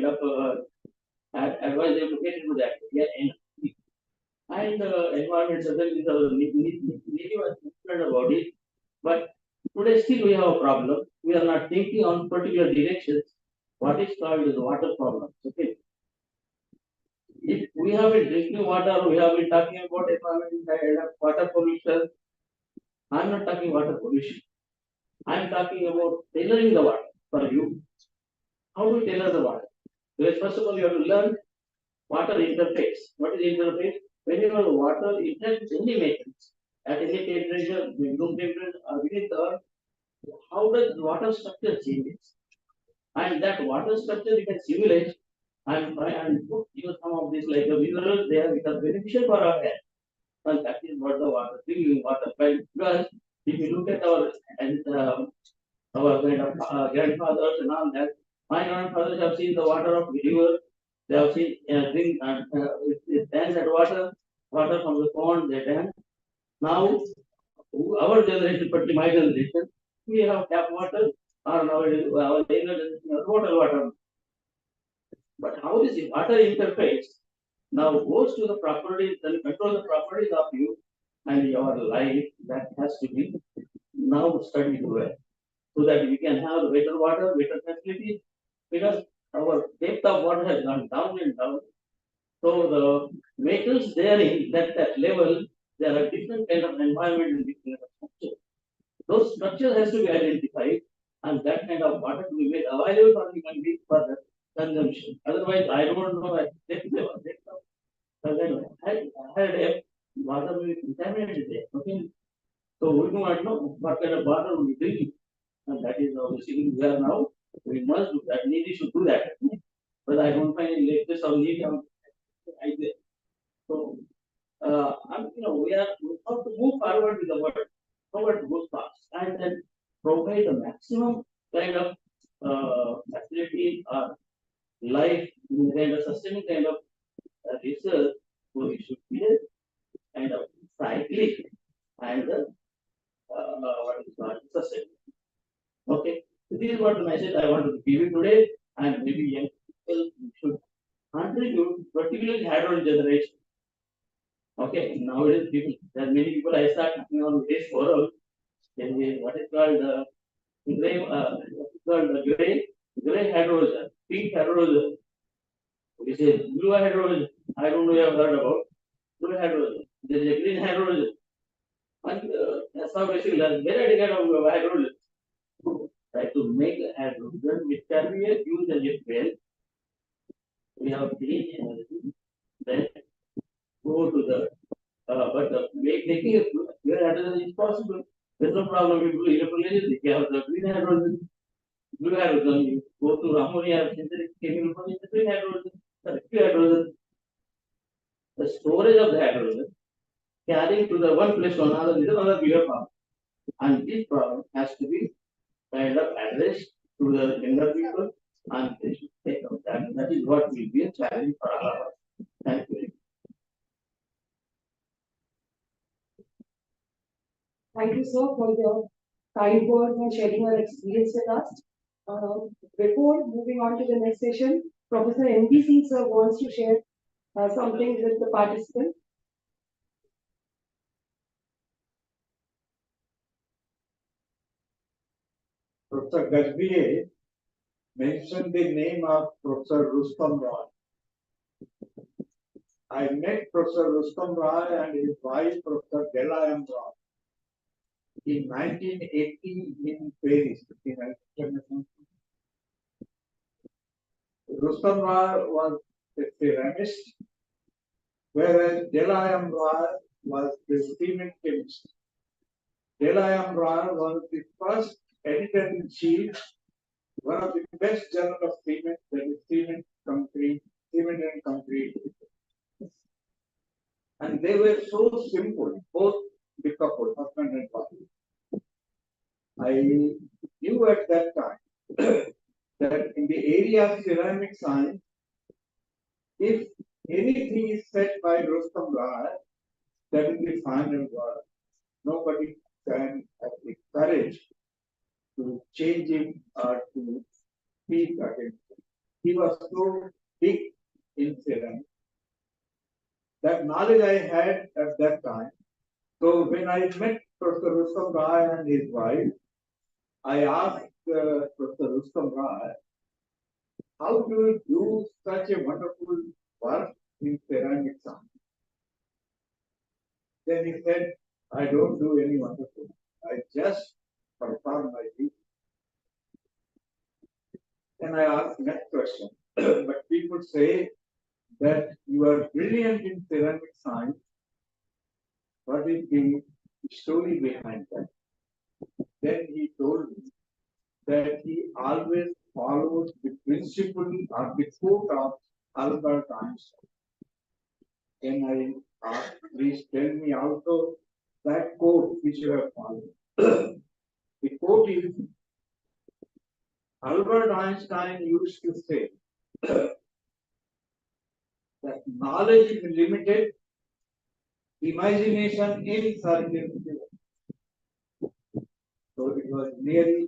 of advise them to get into that. Yeah, and environment certainly is a native about it. But today still we have a problem. We are not thinking on particular directions. What is called the water problem. Okay. If we have been drinking water, we have been talking about environment, water pollution. I'm not talking water pollution. I'm talking about tailoring the water for you. How do you tailor the water? Because first of all, you have to learn water interface. What is interface? Whenever the water interacts with any matrix at any temperature, room temperature, or within the earth, how does the water structure changes? And that water structure you can simulate and put some of these like the minerals there which are beneficial for our health. And that is what the water, drinking water. Because if you look at our kind of grandfathers and all that, my grandfathers have seen the water of the river. They have seen drink and dance at water from the pond. They dance. Now, our generation, particularly my generation, we have tap water or nowadays our younger generation bottled water. But how this water interface now goes to the properties and control the properties of you and your life, that has to be now studied well, so that we can have better water, better facilities, because our depth of water has gone down and down. So the metals there in that level, there are different kind of environment and different kind of structure. Those structures has to be identified, and that kind of water to be made available for human beings for the consumption. Otherwise, I don't know. I had a water will be contaminated there. Okay, so we do not know what kind of water we drink, and that is how the city we are now. We must do that. Needy should do that. But I don't find any lectures on needy idea. So, we have to move forward with the world, forward goes fast, and then provide the maximum kind of facility or life kind of sustaining kind of research. So it should be a kind of cyclic and what is called sustainable. Okay, so this is what the message I want to give you today, and maybe young people should contribute, particularly hydrogen generation. Okay, nowadays people, there are many people I start talking on this forum. What is called gray hydrogen, pink hydrogen. We say blue hydrogen. I don't know if you have heard about blue hydrogen. There is a green hydrogen. And that's how basically learn. Where I get of hydrogen. Try to to make a hydrogen which can be used as a fuel. We have clean energy, then go to the, but making a pure hydrogen is possible. There's no problem with blue electrolysis. If you have the green hydrogen, blue hydrogen, you go to ammonia, synthetic chemical process, the green hydrogen, the pure hydrogen. The storage of the hydrogen carrying to the one place to another is another bigger problem. And this problem has to be kind of addressed to the younger people and they should take up that. And that is what will be a challenge for all of us. Thank you. Thank you, sir, for your kind words and sharing your experience with us. Before moving on to the next session, Professor M.D. Singh, sir, wants to share something with the participants. Professor Gajbie mentioned the name of Professor Rustam Roy. I met Professor Rustam Roy and his wife, Professor Delayam Roy, in 1980 in Paris. Rustam Roy was a ceramist, whereas Delayam Roy was the cement chemist. Delayam Roy was the first editor-in-chief, one of the best journal of cement, that is Cement and Concrete. And they were so simple, both the couple, husband and wife. I knew at that time that in the area of ceramic science, if anything is said by Rustam Roy, that will be final word. Nobody can have the courage to change him or to speak against him. He was so big in ceramics. That knowledge I had at that time. So when I met Professor Rustam Roy and his wife, I asked Professor Rustam Roy, how do you do such a wonderful work in ceramic science? Then he said, I don't do any wonderful. I just perform my duty. And I asked next question. But people say that you are brilliant in ceramic science. What is the story behind that? Then he told me that he always followed the principle or the quote of Albert Einstein. And I asked, please tell me also that quote which you have followed. The quote is, Albert Einstein used to say that knowledge is limited, imagination insurmountable. So it was really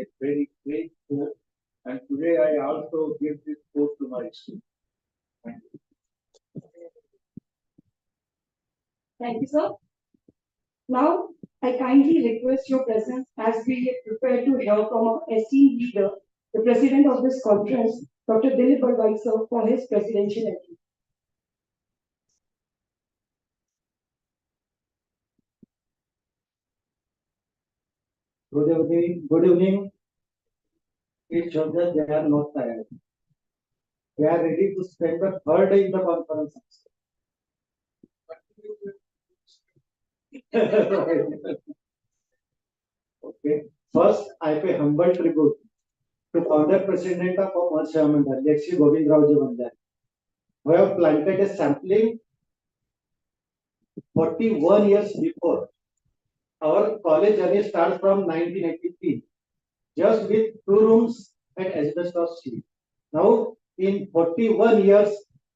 a very great quote. And today I also give this quote to my students. Thank you. Thank you, sir. Now, I kindly request your presence as we prepare to hear from our esteemed leader, the president of this conference, Dr. Dilip Barwai, sir, for his presidential address. Good evening. It shows that they are not tired. They are ready to spend the third day in the conference. Okay. First, I pay humble tribute to founder president of ASFM-2024, Dr. Govindraoji Vandal, who have planted a sapling 41 years before. Our college journey starts from 1983, just with 2 rooms and asbestos sheet. Now, in 41 years,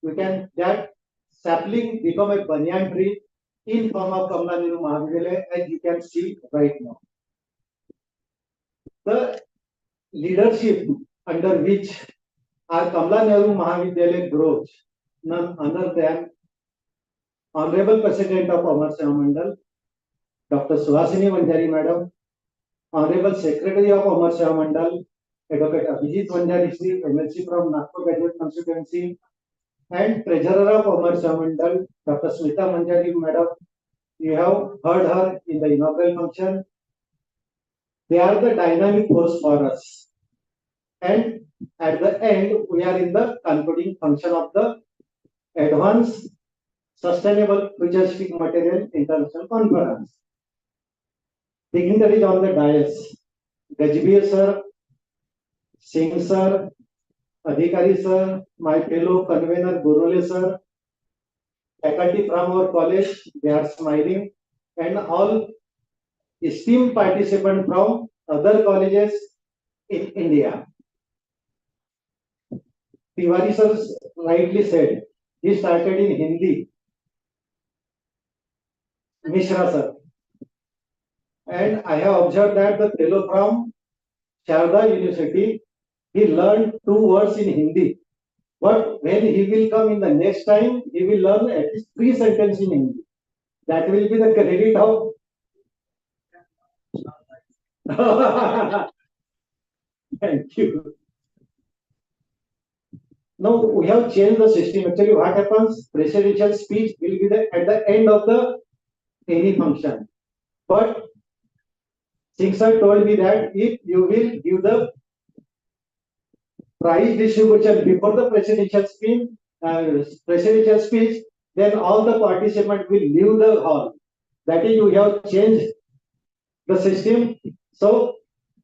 that sapling become a banyan tree in form of Kamla Nehru Mahavidyalaya, as you can see right now. The leadership under which our Kamla Nehru Mahavidyalaya grows, none other than Honorable President of ASFM-2024, Dr. Suhasini Vanjari Madam, Honorable Secretary of ASFM-2024, Advocate Abhijit Vanjari, MLC from Nagpur Graduate Constituency, and Treasurer of ASFM-2024, Dr. Smita Vanjari Madam. You have heard her in the inaugural function. They are the dynamic force for us. And at the end, we are in the concluding function of the Advanced Sustainable Futuristic Material International Conference. Dignitaries on the dais, Gajbir sir, Singh sir, Adhikari sir, my fellow convener Gurule sir, faculty from our college, they are smiling, and all esteemed participants from other colleges in India. Tiwari sir rightly said, he started in Hindi, Mishra sir. And I have observed that the fellow from Sharda University, he learned 2 words in Hindi. But when he will come in the next time, he will learn at least 3 sentences in Hindi. That will be the credit of. Thank you. Now we have changed the system. Actually, what happens? Presidential speech will be at the end of the any function. But Singh sir told me that if you will give the prize distribution before the presidential speech, then all the participants will leave the hall. That is, we have changed the system. So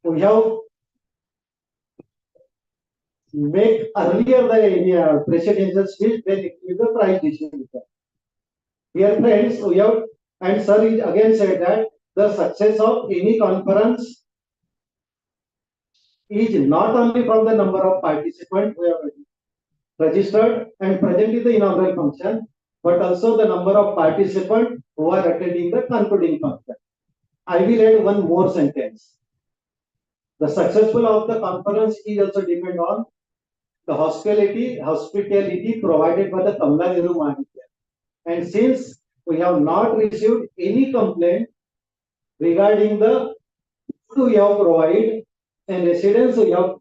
we have make earlier the presidential speech, then it is the prize distribution. Dear friends, we have, and sir again said that the success of any conference is not only from the number of participants who have registered and present in the inaugural function, but also the number of participants who are attending the concluding function. I will add one more sentence. The successful of the conference is also depend on the hospitality provided by the Kamala Nehru Maharaja. And since we have not received any complaint regarding the food we have provided and residence we have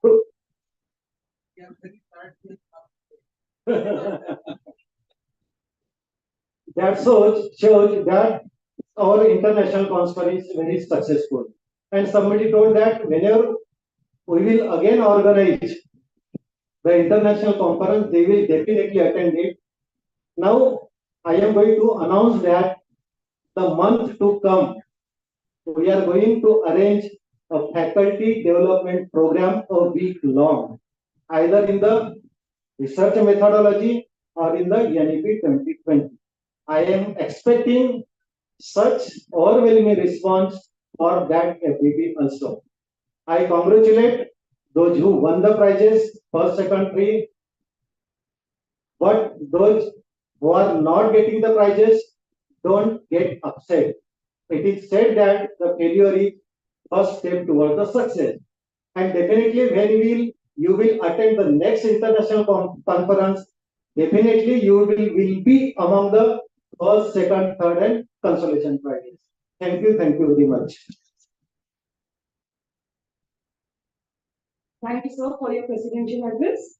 that shows that our international conference is very successful. And somebody told that whenever we will again organize the international conference, they will definitely attend it. Now, I am going to announce that the month to come, we are going to arrange a faculty development program a week long, either in the research methodology or in the NEP 2020. I am expecting such overwhelming response for that FDP also. I congratulate those who won the prizes, first, second, three, but those who are not getting the prizes, don't get upset. It is said that the failure is first step towards the success. And definitely when you will attend the next international conference, definitely you will be among the first, second, third and consolation prizes. Thank you very much. Thank you, sir, for your presidential address.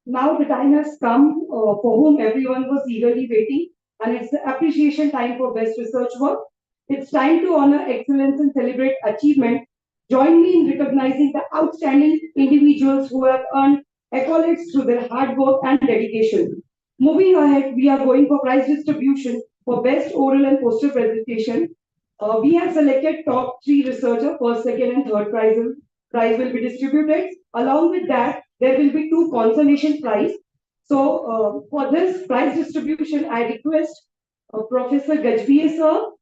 Now the time has come for whom everyone was eagerly waiting, and it's the appreciation time for best research work. It's time to honor excellence and celebrate achievement. Join me in recognizing the outstanding individuals who have earned accolades through their hard work and dedication. Moving ahead, we are going for prize distribution for best oral and poster presentation. We have selected top 3 researchers, first, second, and third prizes. Prize will be distributed. Along with that, there will be 2 consolation prize. So for this prize distribution, I request Professor Gajbir sir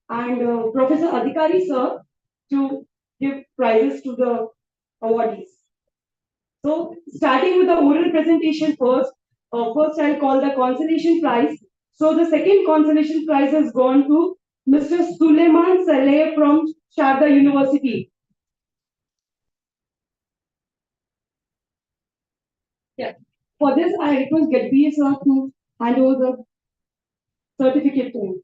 and Professor Adhikari sir to give prizes to the awardees. So starting with the oral presentation first, first I'll call the consolation prize. So the second consolation prize has gone to Mr. Suleiman Saleh from Sharda University. Yeah. For this, I request Gadbir sir to hand over the certificate to him.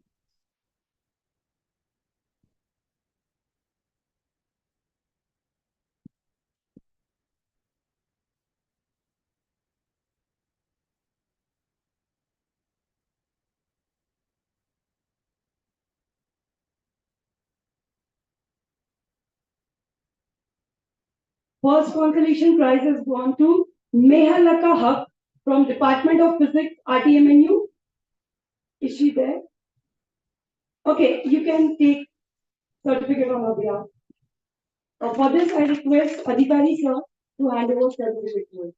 First consolation prize has gone to Mehalaka Haq from Department of Physics, RTMNU. Is she there? Okay, you can take certificate on her behalf. For this, I request Adhikari sir to hand over certificate to us.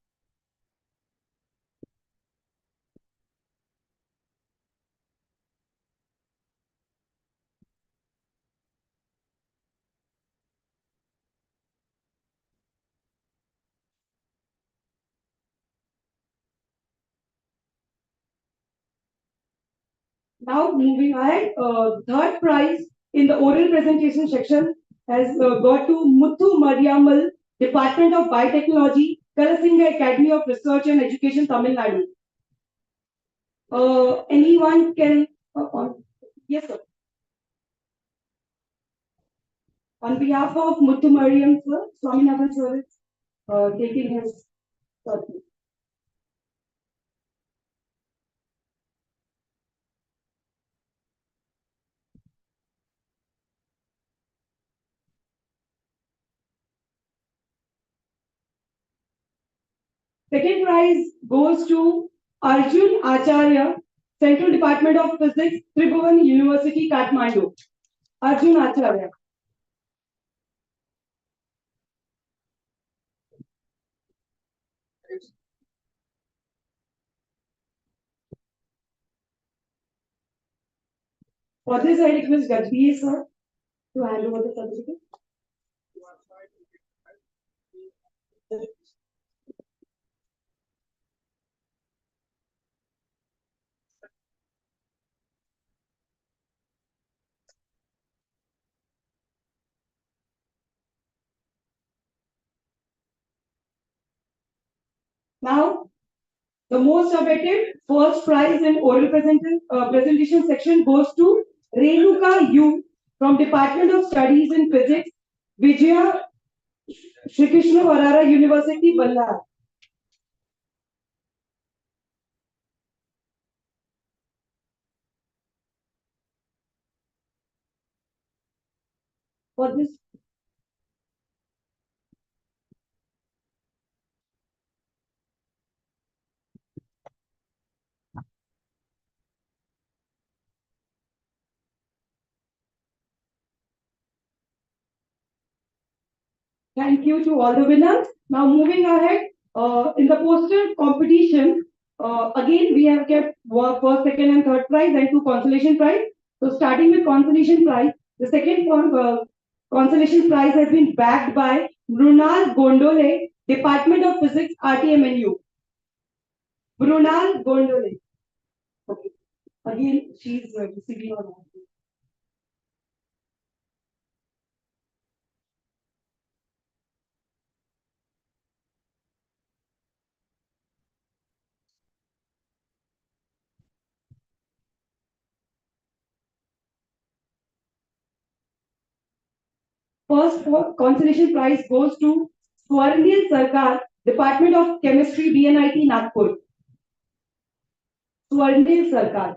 Now moving ahead, third prize in the oral presentation section has got to Muthu Mariamal, Department of Biotechnology, Kalasinga Academy of Research and Education, Tamil Nadu. Anyone can, yes sir. On behalf of Muthu Mariam sir, Swaminathan sir is taking his certificate. Second prize goes to Arjun Acharya, Central Department of Physics, Tribhuvan University, Kathmandu. Arjun Acharya. For this, I request Gajbir sir to hand over the certificate. Now, the most awaited first prize in oral presentation section goes to Renuka U from Department of Studies in Physics, Vijaya Shri Krishna Varara University, Ballar. For this, thank you to all the winners. Now moving ahead, in the poster competition, again we have kept first, second, and third prize and two consolation prize. So starting with consolation prize, the second consolation prize has been backed by Brunal Gondole, Department of Physics, RTMNU. Brunal Gondole. Okay. Again, she's receiving her. First consolation prize goes to Swarnil Sarkar, Department of Chemistry, BNIT, Nagpur. Swarnil Sarkar.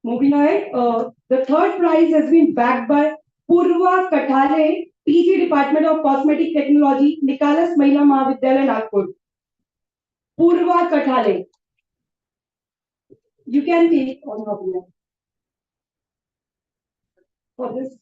Moving ahead, the third prize has been backed by Purva Kathale, PG Department of Cosmetic Technology, Nicholas Mahila Mahavidyalaya, Nagpur. Purva Kathale. You can take on her behalf. For this.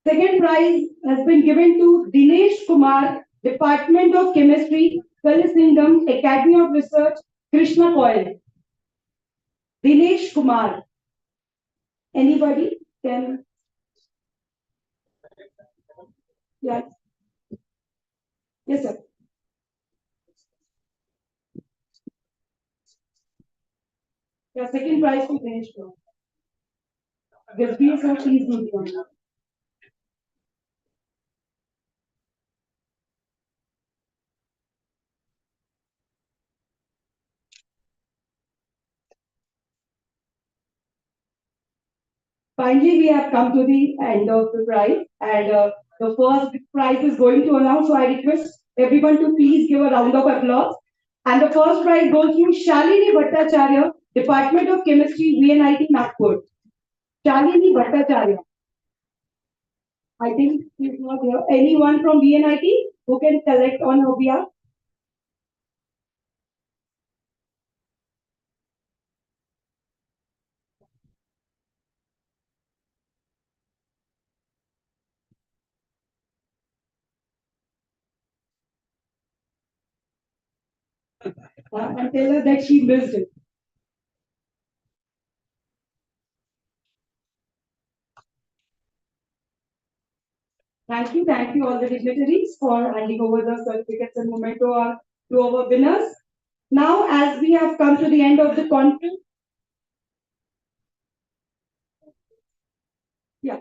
Second prize has been given to Dinesh Kumar, Department of Chemistry, Kalisingam, Academy of Research, Krishna Coil. Dinesh Kumar. Anybody can? Yes. Yes, sir. Yeah, second prize to Dinesh Kumar. Yes, please, sir, please do the honor. Finally, we have come to the end of the prize, and the first prize is going to announce. So I request everyone to please give a round of applause. And the first prize goes to Shalini Bhattacharya, Department of Chemistry, VNIT Nagpur. Shalini Bhattacharya. I think she's not here. Anyone from VNIT who can collect on her behalf? And tell her that she missed it. Thank you all the dignitaries for handing over the certificates and memento to our winners. Now, as we have come to the end of the conference, yeah.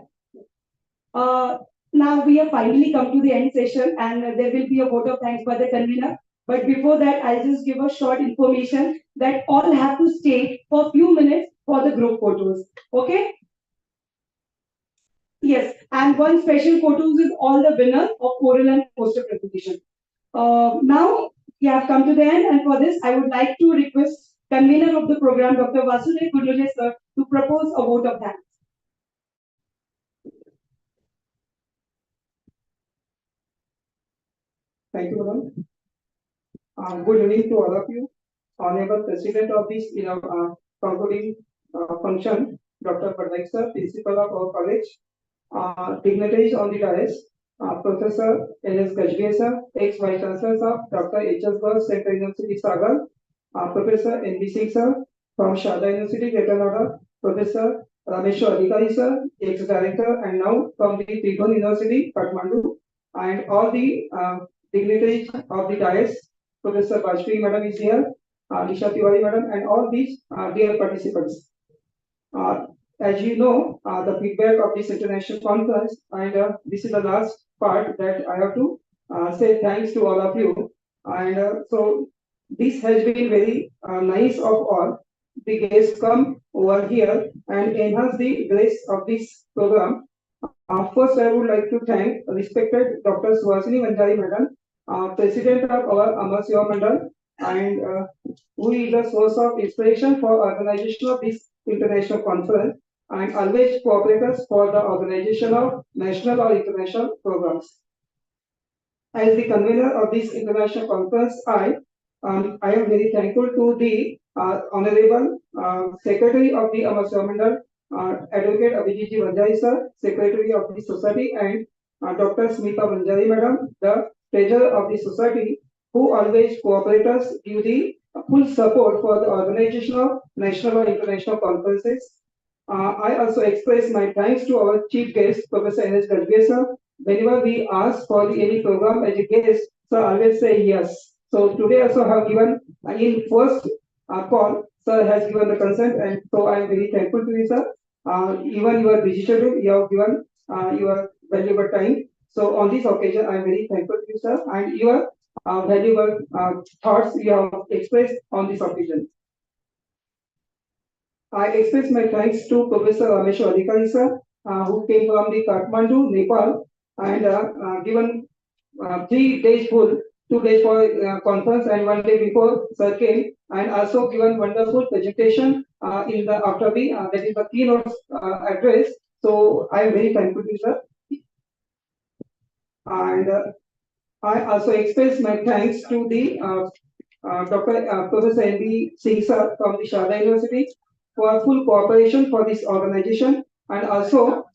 Now we have finally come to the end session, and there will be a vote of thanks by the convener. But before that, I'll just give a short information that all have to stay for a few minutes for the group photos. Okay? Yes, and one special photos is all the winners of oral and poster presentation. Now we have come to the end, and for this, I would like to request convener of the program, Dr. Vasudev Gurule sir, to propose a vote of thanks. Thank you, madam. Good evening to all of you. Honorable President of this concluding function, Dr. Valedictory sir, Principal of our college, dignitaries on the dais, Professor N.S. Gajge sir, ex-Vice Chancellor of Dr. H.S. Burr, Central University, Sagar, Professor N.B. Singh sir from Sharda University, Greater Noida, Professor Rameshwar Adhikari sir, ex-Director and now from the Tribhuvan University, Kathmandu, and all the dignitaries of the dais, Professor Bajpayee madam is here, Nisha Tiwari madam, and all these dear participants. As you know, the feedback of this international conference, and this is the last part that I have to say thanks to all of you. And so this has been very nice of all. The guests come over here and enhance the grace of this program. First, I would like to thank respected Dr. Suhasini Manjari madam, President of our Amar Seva Mandal, and who is a source of inspiration for organization of this international conference and always cooperate us for the organization of national or international programs. As the convener of this international conference, I am very thankful to the Honorable Secretary of the Amar Seva Mandal, Advocate Abhijit Vanjari sir, Secretary of the Society, and Dr. Smita Vanjari madam, the Treasurer of the Society, who always cooperate us, give the full support for the organization of national or international conferences. I also express my thanks to our chief guest, Professor N.S. Gajge sir. Whenever we ask for any program as a guest, sir always say yes. So today also have given in first call, sir has given the consent, and so I am very thankful to you, sir. Even your busy schedule, you have given your valuable time. So on this occasion, I am very thankful to you, sir, and your valuable thoughts you have expressed on this occasion. I express my thanks to Professor Rameshwar Adhikari sir, who came from the Kathmandu, Nepal, and given 3 days full, 2 days for conference and 1 day before sir came, and also given wonderful presentation in the after the that is the keynote address. So I am very thankful to you, sir. And I also express my thanks to the Professor N.B. Singh sir from the Sharda University for full cooperation for this organization, and also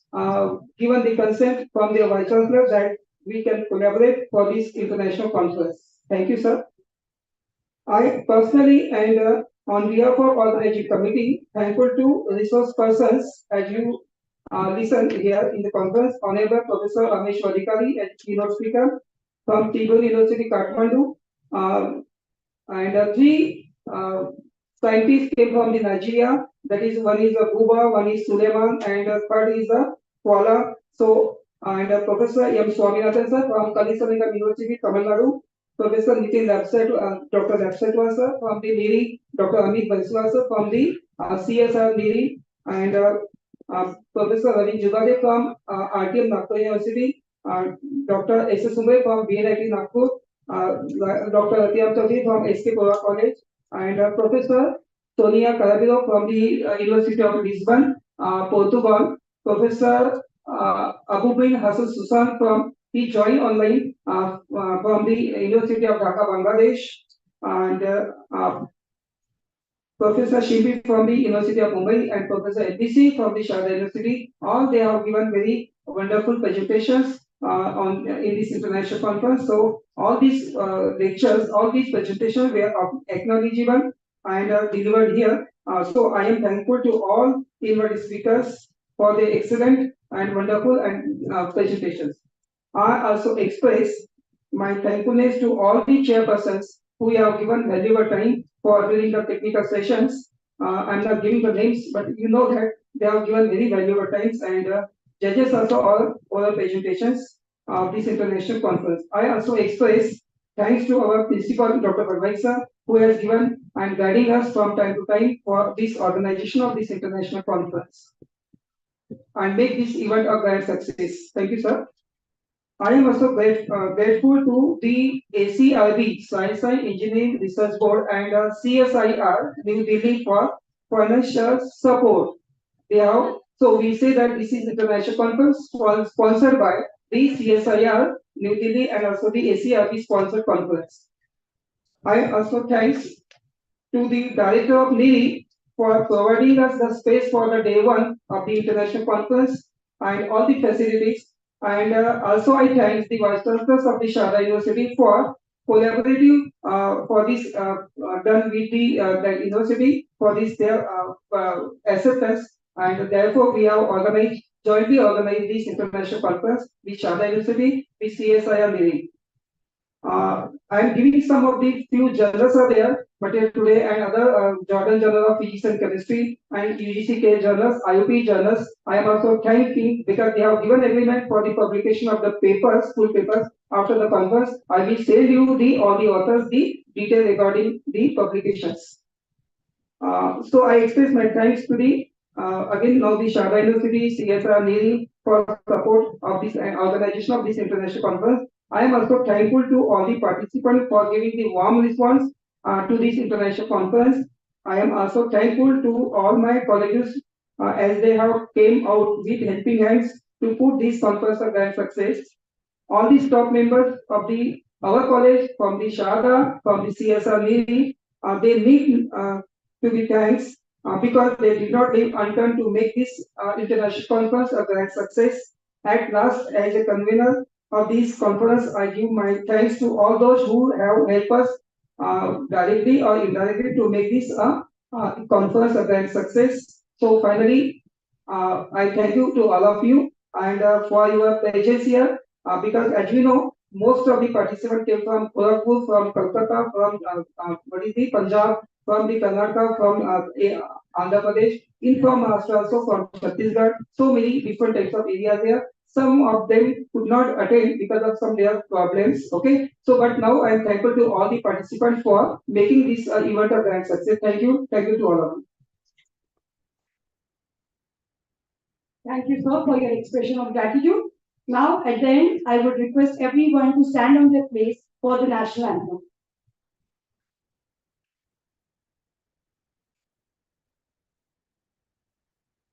given the consent from the Vice Chancellor that we can collaborate for this international conference. Thank you, sir. I personally and on behalf of organizing committee, thankful to resource persons as you listen here in the conference, Honorable Professor Rameshwar Adhikari as keynote speaker from Tribhuvan University, Kathmandu, and three scientists came from the Nigeria. That is, one is Buba, one is Suleiman, and third is Kuala. So, and Professor M. Swaminathan sir from Kalisalinga University, Tamil Nadu. Professor Nitin Lapset, Dr. Lapsetwa sir from the NIRI, Dr. Amit Bansal sir from the CSR NIRI, and Professor Ravi Jugade from RTM Nagpur University, Dr. S. S. Umbe from VNIT Nagpur, Dr. Ratiyam Chaudhary from SK Pura College, and Professor Sonia Carabino from the University of Lisbon, Portugal, Professor Abu bin Hassan Susan from he joined online from the University of Dhaka, Bangladesh, and Professor Shimpi from the University of Mumbai and Professor NBC from the Sharda University. All they have given very wonderful presentations on in this international conference. So all these lectures, all these presentations were acknowledgeable and delivered here. So I am thankful to all invited speakers for their excellent and wonderful and presentations. I also express my thankfulness to all the chairpersons who have given valuable time for during the technical sessions. I'm not giving the names, but you know that they have given very valuable times, and judges also all oral presentations of this international conference. I also express thanks to our principal, Dr. Parvaisa, who has given and guiding us from time to time for this organization of this international conference and make this event a grand success. Thank you, sir. I am also grateful to the ACRB, Science and Engineering Research Board, and CSIR, New Delhi for financial support. They have, so we say that this is international conference sponsored by the CSIR, New Delhi, and also the ACRB sponsored conference. I also thanks to the director of NIRI for providing us the space for the day one of the international conference and all the facilities. And also I thank the vice chancellors of the Sharda University for collaborative for this done with the university for this their acceptance, and therefore we have organized jointly organized this international conference with Sharda University with CSIR NIRI. I am giving some of the few journals are there, material today and other Jordan Journal of Physics and Chemistry and UGCK journals, IOP journals. I am also thanking because they have given agreement for the publication of the papers, full papers after the conference. I will send you the all the authors the detail regarding the publications. So I express my thanks to the again now the Sharda University, CSR NIRI for support of this and organization of this international conference. I am also thankful to all the participants for giving the warm response to this international conference. I am also thankful to all my colleagues as they have came out with helping hands to put this conference a grand success. All the staff members of the our college from the Sharda, from the CSR NIRI, they need to be thanks because they did not leave unturned to make this international conference a grand success. At last, as a convener of this conference, I give my thanks to all those who have helped us directly or indirectly to make this conference a grand success. So finally, I thank you to all of you and for your presence here because as we know, most of the participants came from Gorakhpur, from Kolkata, from what is the Punjab, from the Karnataka, from Andhra Pradesh, in from Maharashtra, also from Chhattisgarh. So many different types of areas here. Some of them could not attend because of some their problems. Okay, so but now I am thankful to all the participants for making this event a grand success. Thank you to all of you. Thank you, sir, for your expression of gratitude. Now, at the end, I would request everyone to stand on their place for the national anthem.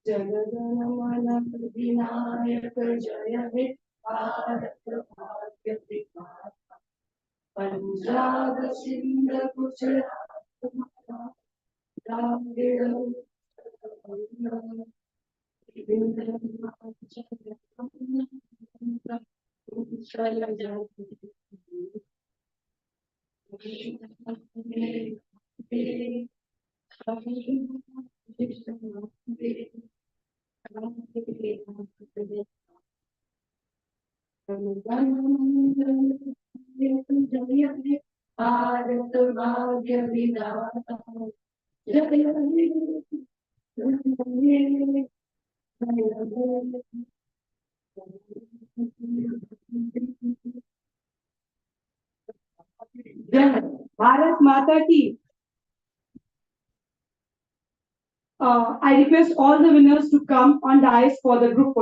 Jagana Vinayak Jaya He Bharat Bhagya Vihat Punjab Sindh Gujarat Rangil Bharat Bhagya Vidhata Bharat Mata ki. I request all the winners to come on dais for the group photo.